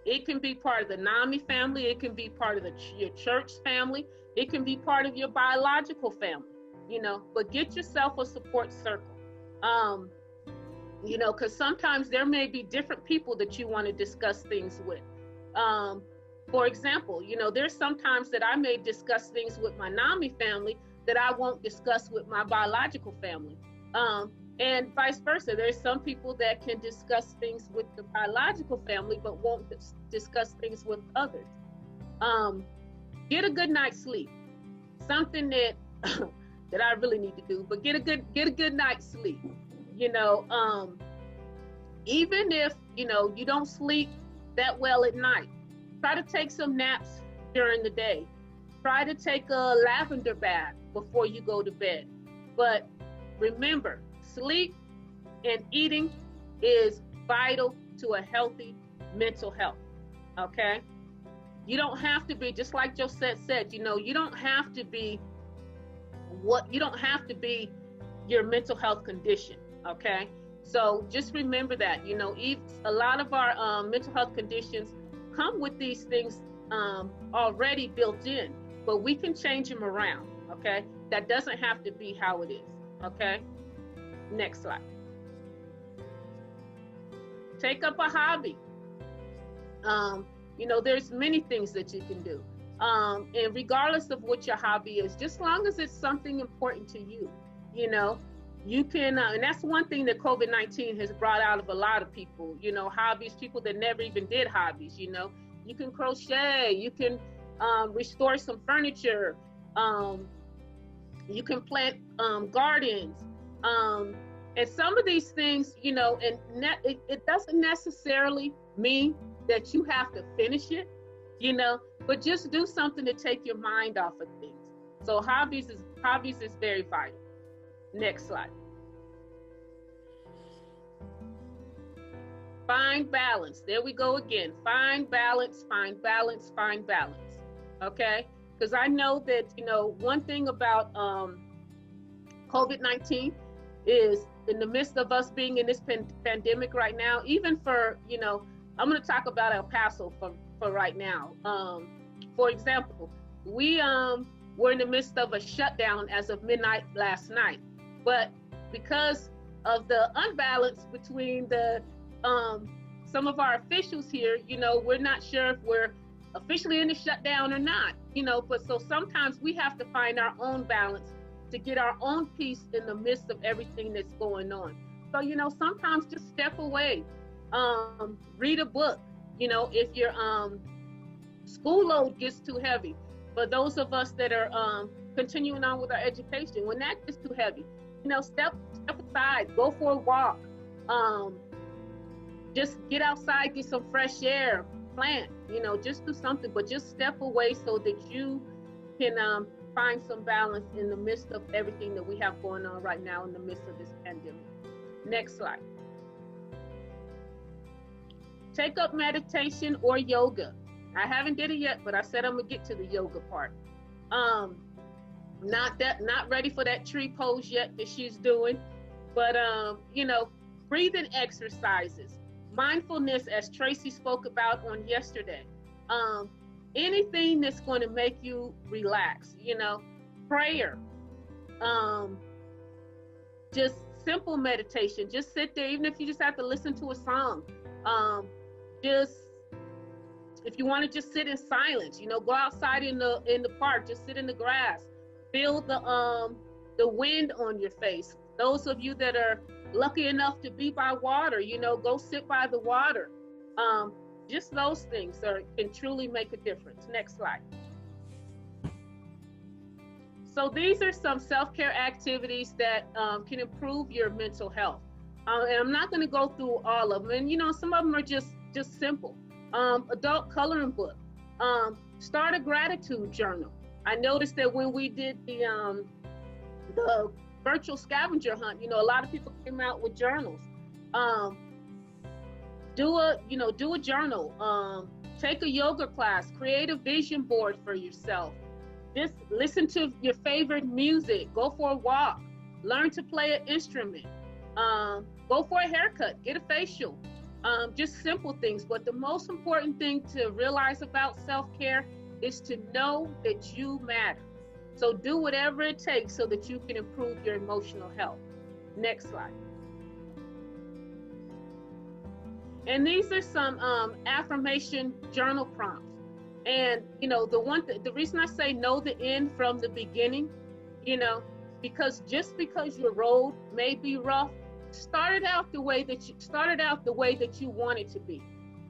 it can be part of the NAMI family. It can be part of your church family. It can be part of your biological family, you know, but get yourself a support circle. You know, because sometimes there may be different people that you want to discuss things with. For example, you know, there's sometimes that I may discuss things with my NAMI family that I won't discuss with my biological family. And vice versa. There's some people that can discuss things with the biological family, but won't discuss things with others. Get a good night's sleep. Something that that I really need to do, but get a good night's sleep. You know, even if, you know, you don't sleep that well at night, try to take some naps during the day. Try to take a lavender bath before you go to bed. But remember, sleep and eating is vital to a healthy mental health, okay? You don't have to be, just like Josette said, you know, you don't have to be your mental health condition, okay? So just remember that, you know, a lot of our mental health conditions come with these things already built in, but we can change them around, okay? That doesn't have to be how it is, okay? Next slide. Take up a hobby. You know, there's many things that you can do. And regardless of what your hobby is, just as long as it's something important to you, you know, you can, and that's one thing that COVID-19 has brought out of a lot of people, you know, hobbies, people that never even did hobbies, you know. You can crochet, you can restore some furniture, you can plant gardens, and some of these things, you know, and it doesn't necessarily mean that you have to finish it. you know, but just do something to take your mind off of things. So hobbies is very vital. Next slide. Find balance. There we go again. Find balance, find balance, find balance. Okay? Because I know that, you know, one thing about COVID-19 is, in the midst of us being in this pandemic right now, even for, you know, I'm going to talk about El Paso for right now. For example, we were in the midst of a shutdown as of midnight last night. But because of the unbalance between the some of our officials here, you know, we're not sure if we're officially in the shutdown or not, you know, but so sometimes we have to find our own balance to get our own peace in the midst of everything that's going on. So, you know, sometimes just step away, read a book, you know, if your school load gets too heavy. For those of us that are continuing on with our education, when that gets too heavy, you know, step aside, go for a walk, just get outside, get some fresh air, plant, you know, just do something, but just step away so that you can find some balance in the midst of everything that we have going on right now in the midst of this pandemic. Next slide. Take up meditation or yoga. I haven't did it yet, but I said I'm gonna get to the yoga part. Not ready for that tree pose yet that she's doing, but you know, breathing exercises, mindfulness, as Tracy spoke about on yesterday. Anything that's going to make you relax, you know, prayer, just simple meditation. Just sit there, even if you just have to listen to a song. Just if you want to just sit in silence, you know, go outside in the park, just sit in the grass, feel the wind on your face. Those of you that are lucky enough to be by water, you know, go sit by the water. Just those things can truly make a difference. Next slide. So these are some self-care activities that can improve your mental health. And I'm not going to go through all of them. And, you know, some of them are just simple. Adult coloring book. Start a gratitude journal. I noticed that when we did the virtual scavenger hunt, you know, a lot of people came out with journals. Do a journal. Take a yoga class. Create a vision board for yourself. Just listen to your favorite music. Go for a walk. Learn to play an instrument. Go for a haircut. Get a facial. Just simple things. But the most important thing to realize about self-care is to know that you matter. So do whatever it takes so that you can improve your emotional health. Next slide. And these are some affirmation journal prompts. And, you know, the reason I say know the end from the beginning, you know, because just because your road may be rough, start out the way that you want it to be.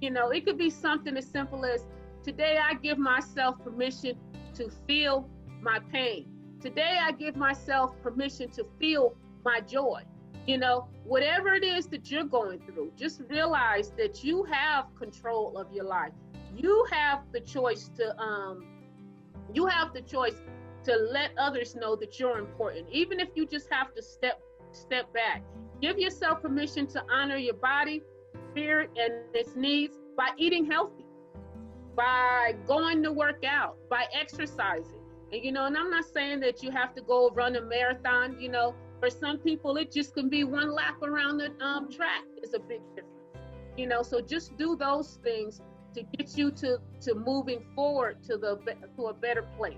You know, it could be something as simple as, today I give myself permission to feel my pain. Today I give myself permission to feel my joy. You know, whatever it is that you're going through, just realize that you have control of your life. You have the choice to let others know that you're important, even if you just have to step back. Give yourself permission to honor your body, spirit, and its needs by eating healthy, by going to work out, by exercising. And, you know, and I'm not saying that you have to go run a marathon. You know, for some people, it just can be one lap around the track is a big difference. You know, so just do those things to get you to moving forward to a better place,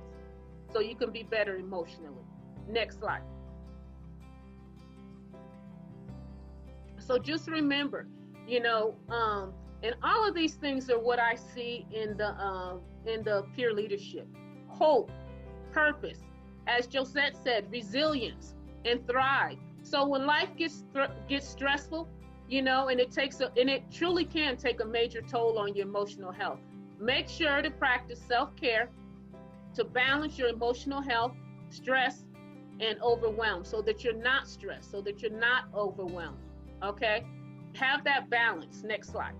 so you can be better emotionally. Next slide. So just remember, you know, and all of these things are what I see in the peer leadership: hope, purpose, as Josette said, resilience, and thrive. So when life gets stressful, you know, and it truly can take a major toll on your emotional health, make sure to practice self-care to balance your emotional health, stress, and overwhelm, so that you're not stressed, so that you're not overwhelmed. Okay, have that balance. Next slide.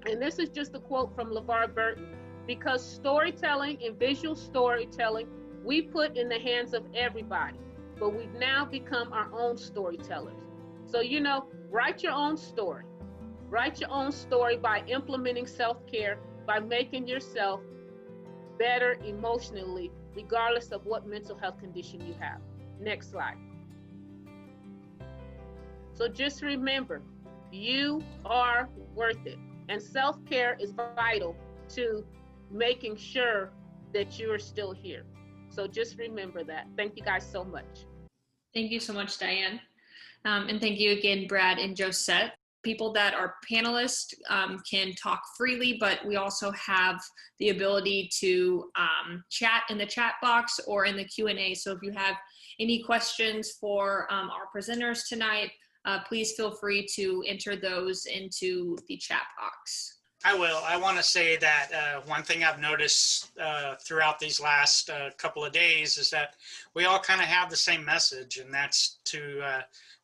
And this is just a quote from LeVar Burton. Because storytelling and visual storytelling, we put in the hands of everybody, but we've now become our own storytellers. So, write your own story. Write your own story by implementing self-care, by making yourself better emotionally, regardless of what mental health condition you have. Next slide. So just remember, you are worth it. And self-care is vital to making sure that you are still here. So just remember that. Thank you guys so much. Thank you so much, Diane. And thank you again, Brad and Josette. People that are panelists can talk freely, but we also have the ability to chat in the chat box or in the Q&A. So if you have any questions for our presenters tonight, please feel free to enter those into the chat box. I will. I want to say that one thing I've noticed throughout these last couple of days is that we all kind of have the same message, and that's to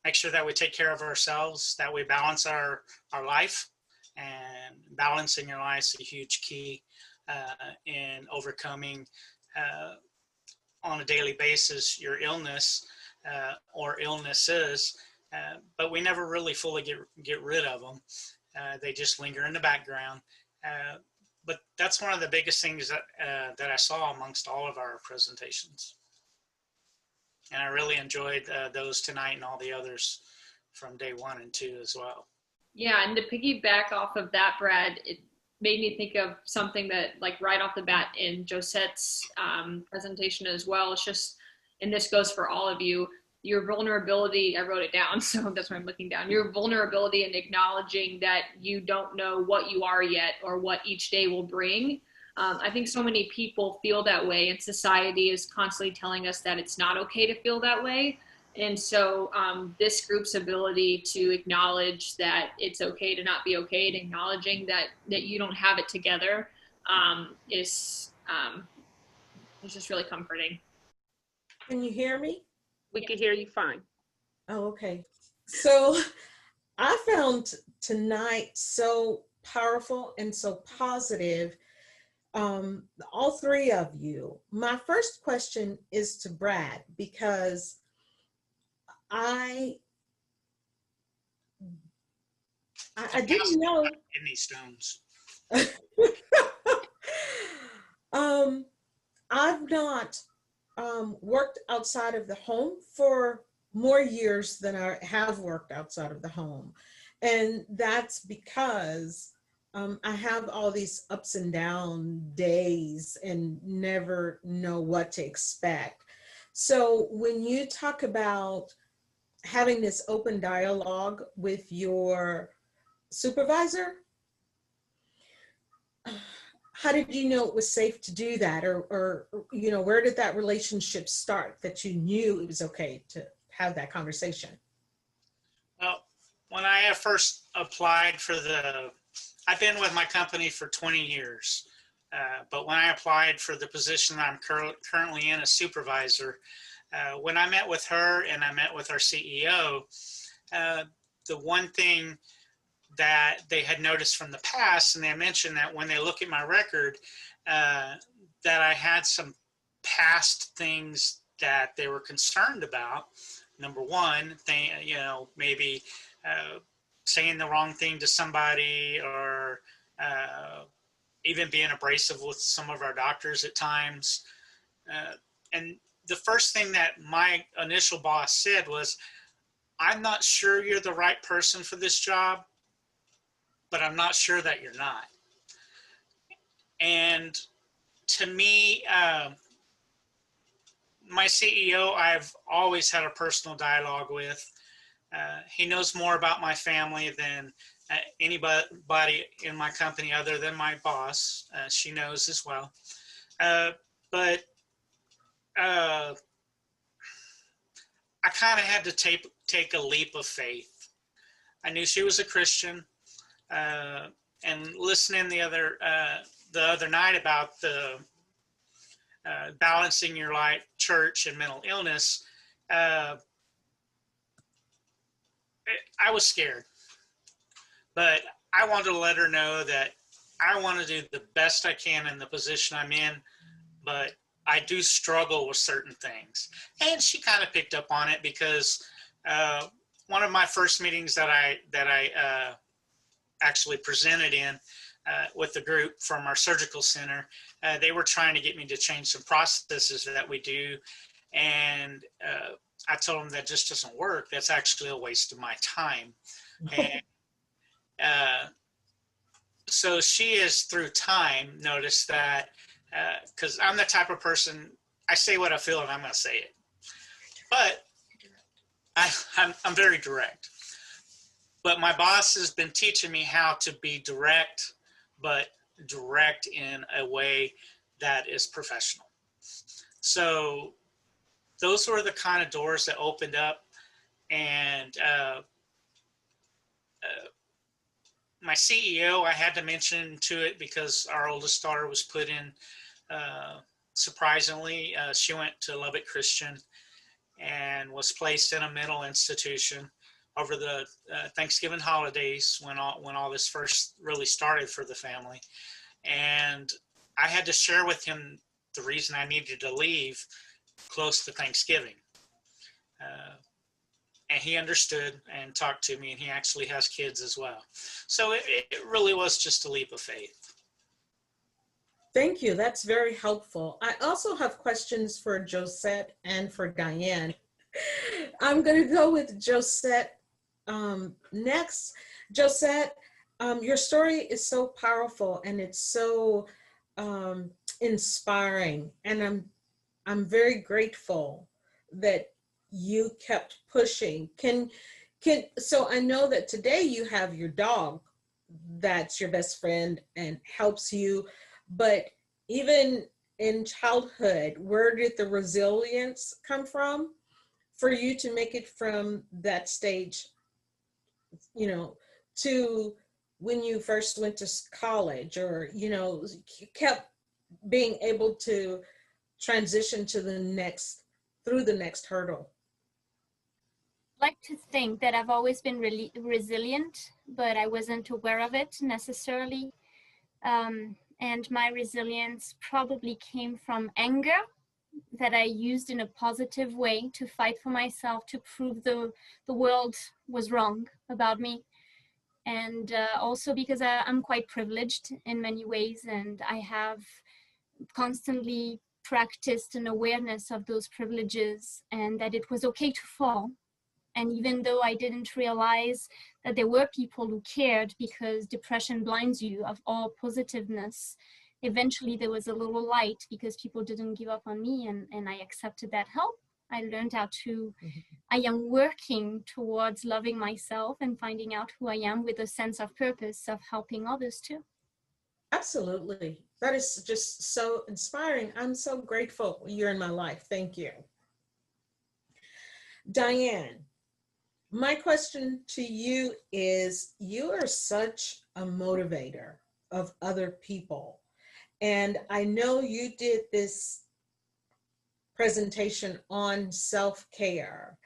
make sure that we take care of ourselves, that we balance our life, and balancing your life is a huge key in overcoming on a daily basis your illness or illnesses, but we never really fully get rid of them. They just linger in the background. But that's one of the biggest things that I saw amongst all of our presentations. And I really enjoyed those tonight and all the others from day 1 and 2 as well. Yeah, and to piggyback off of that, Brad, it made me think of something that, like, right off the bat in Josette's presentation as well. It's just, and this goes for all of you, your vulnerability, I wrote it down, so that's why I'm looking down, your vulnerability and acknowledging that you don't know what you are yet or what each day will bring. I think so many people feel that way, and society is constantly telling us that it's not okay to feel that way. And so this group's ability to acknowledge that it's okay to not be okay, and acknowledging that you don't have it together is just really comforting. Can you hear me? We can hear you fine. Oh, okay. So I found tonight so powerful and so positive. All three of you. My first question is to Brad, because I didn't know. Kidney stones. I've not worked outside of the home for more years than I have worked outside of the home. And that's because I have all these ups and down days and never know what to expect. So when you talk about having this open dialogue with your supervisor, how did you know it was safe to do that? Or where did that relationship start that you knew it was okay to have that conversation? Well, when I first applied I've been with my company for 20 years, but when I applied for the position that I'm currently in, a supervisor, when I met with her and I met with our CEO, the one thing that they had noticed from the past, and they mentioned that when they look at my record, that I had some past things that they were concerned about. Number one thing, maybe saying the wrong thing to somebody, or even being abrasive with some of our doctors at times. And the first thing that my initial boss said was, I'm not sure you're the right person for this job, but I'm not sure that you're not. And to me, my CEO, I've always had a personal dialogue with. He knows more about my family than anybody in my company other than my boss. She knows as well. But I kind of had to take a leap of faith. I knew she was a Christian, and listening the other night about the balancing your life, church, and mental illness, I was scared. But I wanted to let her know that I want to do the best I can in the position I'm in, but I do struggle with certain things. And she kind of picked up on it because one of my first meetings that I actually presented in with the group from our surgical center, they were trying to get me to change some processes that we do. And I told them that just doesn't work. That's actually a waste of my time. And so she has, through time, noticed that, because I'm the type of person, I say what I feel and I'm going to say it. But I'm very direct. But my boss has been teaching me how to be direct, but direct in a way that is professional. So those were the kind of doors that opened up. And my CEO, I had to mention to it because our oldest daughter was put in, surprisingly, she went to Lubbock Christian and was placed in a mental institution over the Thanksgiving holidays when all this first really started for the family. And I had to share with him the reason I needed to leave close to Thanksgiving. And he understood and talked to me, and he actually has kids as well. So it really was just a leap of faith. Thank you. That's very helpful. I also have questions for Josette and for Diane. I'm going to go with Josette next. Josette, your story is so powerful and it's so inspiring, and I'm very grateful that you kept pushing. So I know that today you have your dog that's your best friend and helps you, but even in childhood, where did the resilience come from for you to make it from that stage, to when you first went to college, or, you kept being able to transition to through the next hurdle? I like to think that I've always been really resilient, but I wasn't aware of it necessarily. And my resilience probably came from anger that I used in a positive way to fight for myself, to prove the world was wrong about me. And also because I'm quite privileged in many ways, and I have constantly practiced an awareness of those privileges and that it was okay to fall. And even though I didn't realize that there were people who cared, because depression blinds you of all positiveness, eventually there was a little light because people didn't give up on me, and I accepted that help. I learned I am working towards loving myself and finding out who I am with a sense of purpose of helping others too. Absolutely. That is just so inspiring. I'm so grateful you're in my life. Thank you. Diane, my question to you is, you are such a motivator of other people. And I know you did this presentation on self-care.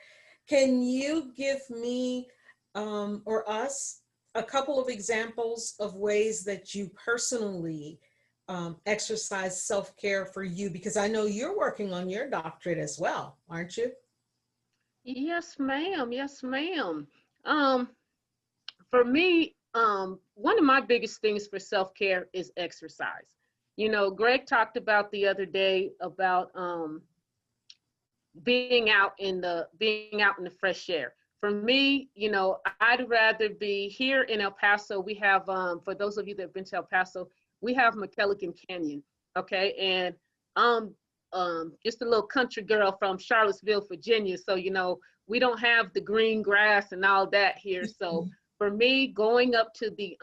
Can you give me or us a couple of examples of ways that you personally exercise self-care for you? Because I know you're working on your doctorate as well, aren't you? Yes, ma'am. Yes, ma'am. For me, one of my biggest things for self-care is exercise. Greg talked about the other day about being out in the fresh air. For me, I'd rather be here in El Paso. We have, for those of you that have been to El Paso, we have McKellican Canyon, okay? And I'm just a little country girl from Charlottesville, Virginia. So, we don't have the green grass and all that here. So for me, going up to the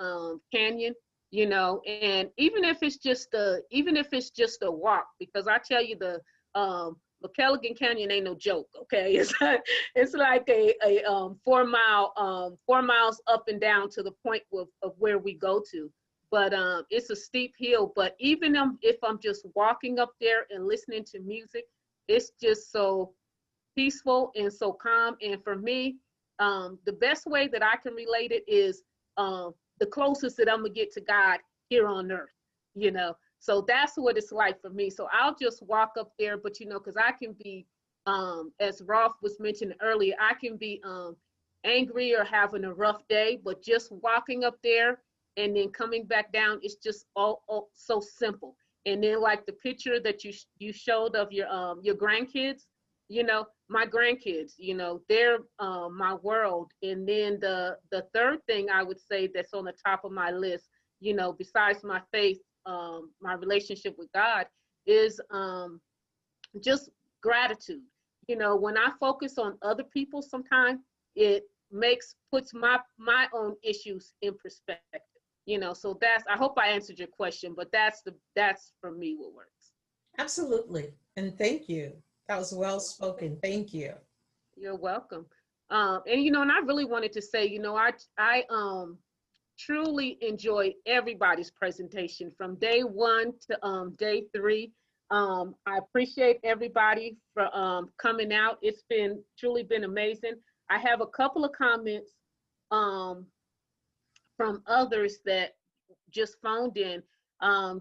canyon, and even if it's just a walk, because I tell you, the McKellican Canyon ain't no joke, okay? It's like a 4 miles up and down to the point of where we go to. But it's a steep hill. But even if I'm just walking up there and listening to music, it's just so peaceful and so calm. And for me, the best way that I can relate it is the closest that I'm gonna get to God here on earth, you know. So that's what it's like for me. So I'll just walk up there, but you know, because I can be, as Rolf was mentioning earlier, I can be angry or having a rough day, but just walking up there and then coming back down, it's just all so simple. And then like the picture that you showed of your grandkids, you know, my grandkids, you know, they're my world. And then the third thing I would say that's on the top of my list, you know, besides my faith, my relationship with God, is just gratitude. You know, when I focus on other people, sometimes it puts my own issues in perspective. You know, so I hope I answered your question, but that's for me what works. Absolutely. And thank you. That was well spoken. Thank you. You're welcome. And you know, and I really wanted to say, you know, I truly enjoyed everybody's presentation from day 1 to day 3. I appreciate everybody for coming out. It's truly been amazing. I have a couple of comments from others that just phoned in.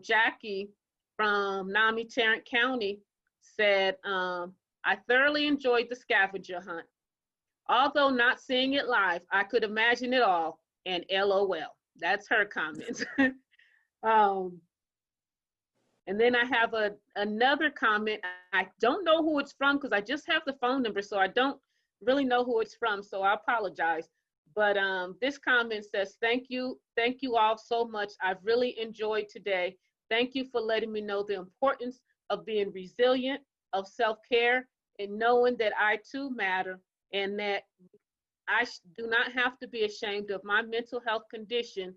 Jackie from Nami Tarrant County said, I thoroughly enjoyed the scavenger hunt. Although not seeing it live, I could imagine it all, and LOL. That's her comment. And then I have another comment. I don't know who it's from because I just have the phone number, so I don't really know who it's from, so I apologize. But this comment says, thank you all so much. I've really enjoyed today. Thank you for letting me know the importance of being resilient, of self-care, and knowing that I too matter, and that I do not have to be ashamed of my mental health condition,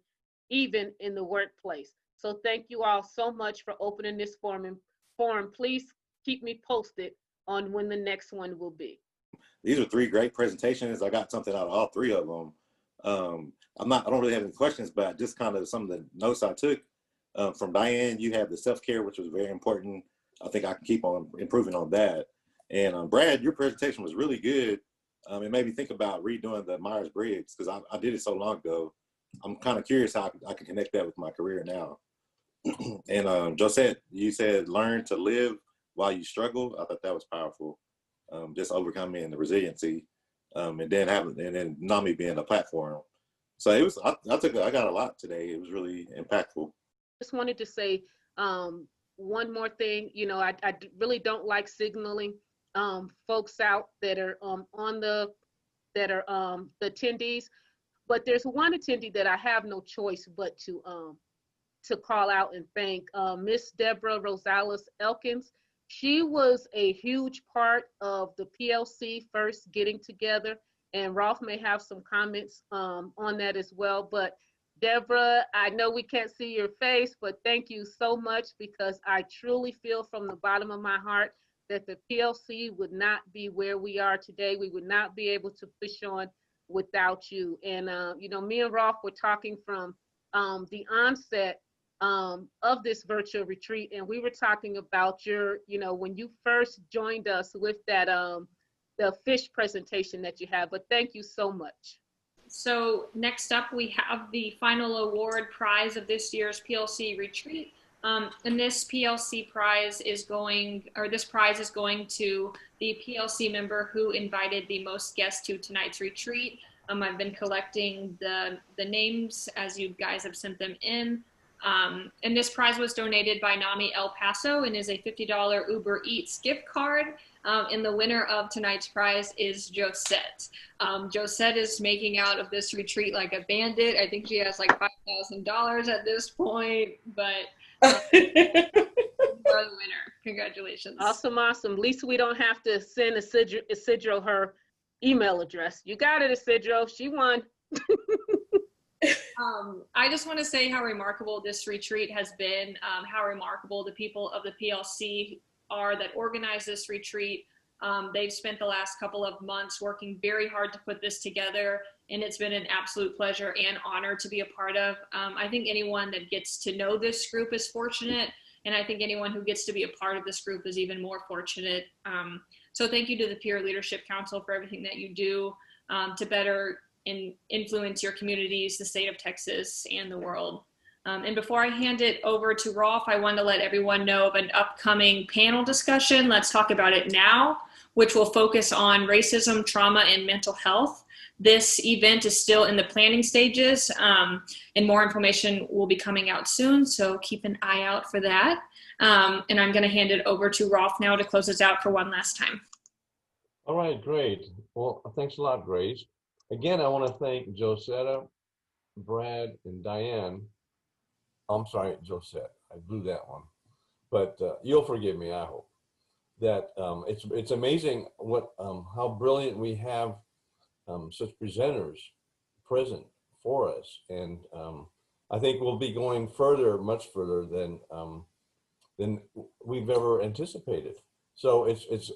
even in the workplace. So thank you all so much for opening this forum. Please keep me posted on when the next one will be. These are 3 great presentations. I got something out of all 3 of them. I don't really have any questions, but just kind of some of the notes I took from Diane. You have the self-care, which was very important. I think I can keep on improving on that. And Brad, your presentation was really good. It made me think about redoing the Myers-Briggs because I did it so long ago. I'm kind of curious how I can connect that with my career now. And Josette, you said learn to live while you struggle. I thought that was powerful. Just overcoming the resiliency, and then NAMI being a platform. So it was. I got a lot today. It was really impactful. Just wanted to say one more thing. You know, I really don't like signaling folks out that are the attendees, but there's one attendee that I have no choice but to call out and thank, Miss Deborah Rosales Elkins. She was a huge part of the PLC first getting together, and Rolf may have some comments on that as well. But Deborah, I know we can't see your face, but thank you so much, because I truly feel from the bottom of my heart that the PLC would not be where we are today. We would not be able to push on without you. And, you know, me and Rolf were talking from the onset of this virtual retreat, and we were talking about your, you know, when you first joined us with that the fish presentation that you have. But thank you so much. So next up, we have the final award prize of this year's PLC retreat. And this prize is going to the PLC member who invited the most guests to tonight's retreat. I've been collecting the names as you guys have sent them in. And this prize was donated by NAMI El Paso and is a $50 Uber Eats gift card. And the winner of tonight's prize is Josette. Josette is making out of this retreat like a bandit. I think she has like $5,000 at this point, but you are the winner. Congratulations. Awesome. At least we don't have to send Isidro her email address. You got it, Isidro. She won. I just want to say how remarkable this retreat has been, how remarkable the people of the PLC are that organize this retreat. They've spent the last couple of months working very hard to put this together, and it's been an absolute pleasure and honor to be a part of. I think anyone that gets to know this group is fortunate, and I think anyone who gets to be a part of this group is even more fortunate. So thank you to the Peer Leadership Council for everything that you do to better influence your communities, the state of Texas, and the world. And before I hand it over to Rolf, I want to let everyone know of an upcoming panel discussion, Let's Talk About It Now, which will focus on racism, trauma, and mental health. This event is still in the planning stages, and more information will be coming out soon, so keep an eye out for that. And I'm going to hand it over to Rolf now to close us out for one last time. All right, great. Well, thanks a lot, Grace. Again, I want to thank Josetta, Brad, and Diane. I'm sorry, Josette, I blew that one. But you'll forgive me, I hope. That it's amazing what how brilliant we have such presenters present for us, and I think we'll be going further, much further than we've ever anticipated. So it's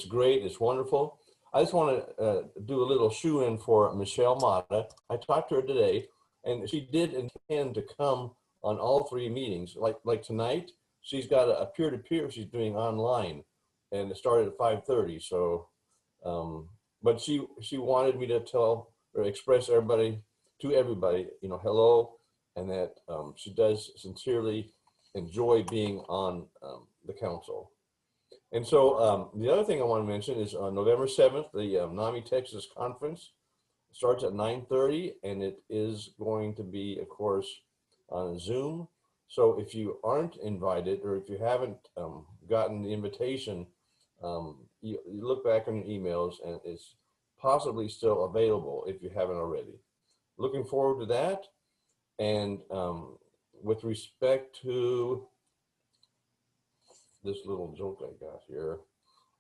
great, it's wonderful. I just want to do a little shoe-in for Michelle Mata. I talked to her today, and she did intend to come on all 3 meetings. Like tonight, she's got a peer-to-peer she's doing online, and it started at 5:30. So, but she wanted me to tell or express to everybody, hello, and that she does sincerely enjoy being on the council. And so the other thing I want to mention is on November 7th, the NAMI Texas Conference starts at 9:30, and it is going to be, of course, on Zoom. So if you aren't invited, or if you haven't gotten the invitation, you look back on your emails, and it's possibly still available if you haven't already. Looking forward to that. And with respect to this little joke I got here,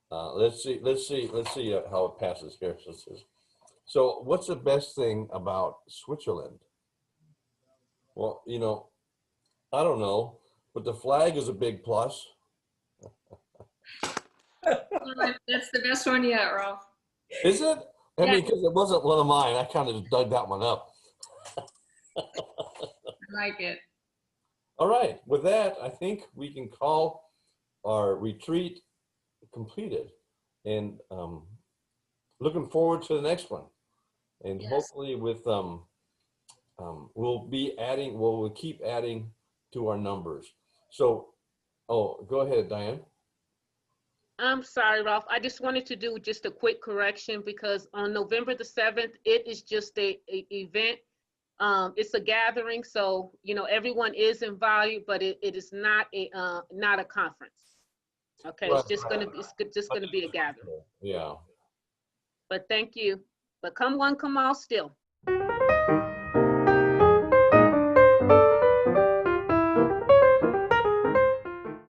let's see how it passes here. So what's the best thing about Switzerland? Well, I don't know, but the flag is a big plus. That's the best one yet, Rolf. Is it? I mean, because it wasn't one of mine. I kind of just dug that one up. I like it. All right. With that, I think we can call our retreat completed, and looking forward to the next one. And Yes. hopefully with we'll keep adding to our numbers. So, go ahead, Diane. I'm sorry, Ralph. I just wanted to do just a quick correction, because on November the 7th, it is just a event. It's a gathering, so everyone is invited, but it is not a conference. Okay, Right, it's just gonna be a gathering. Yeah. But thank you. But come one, come all still.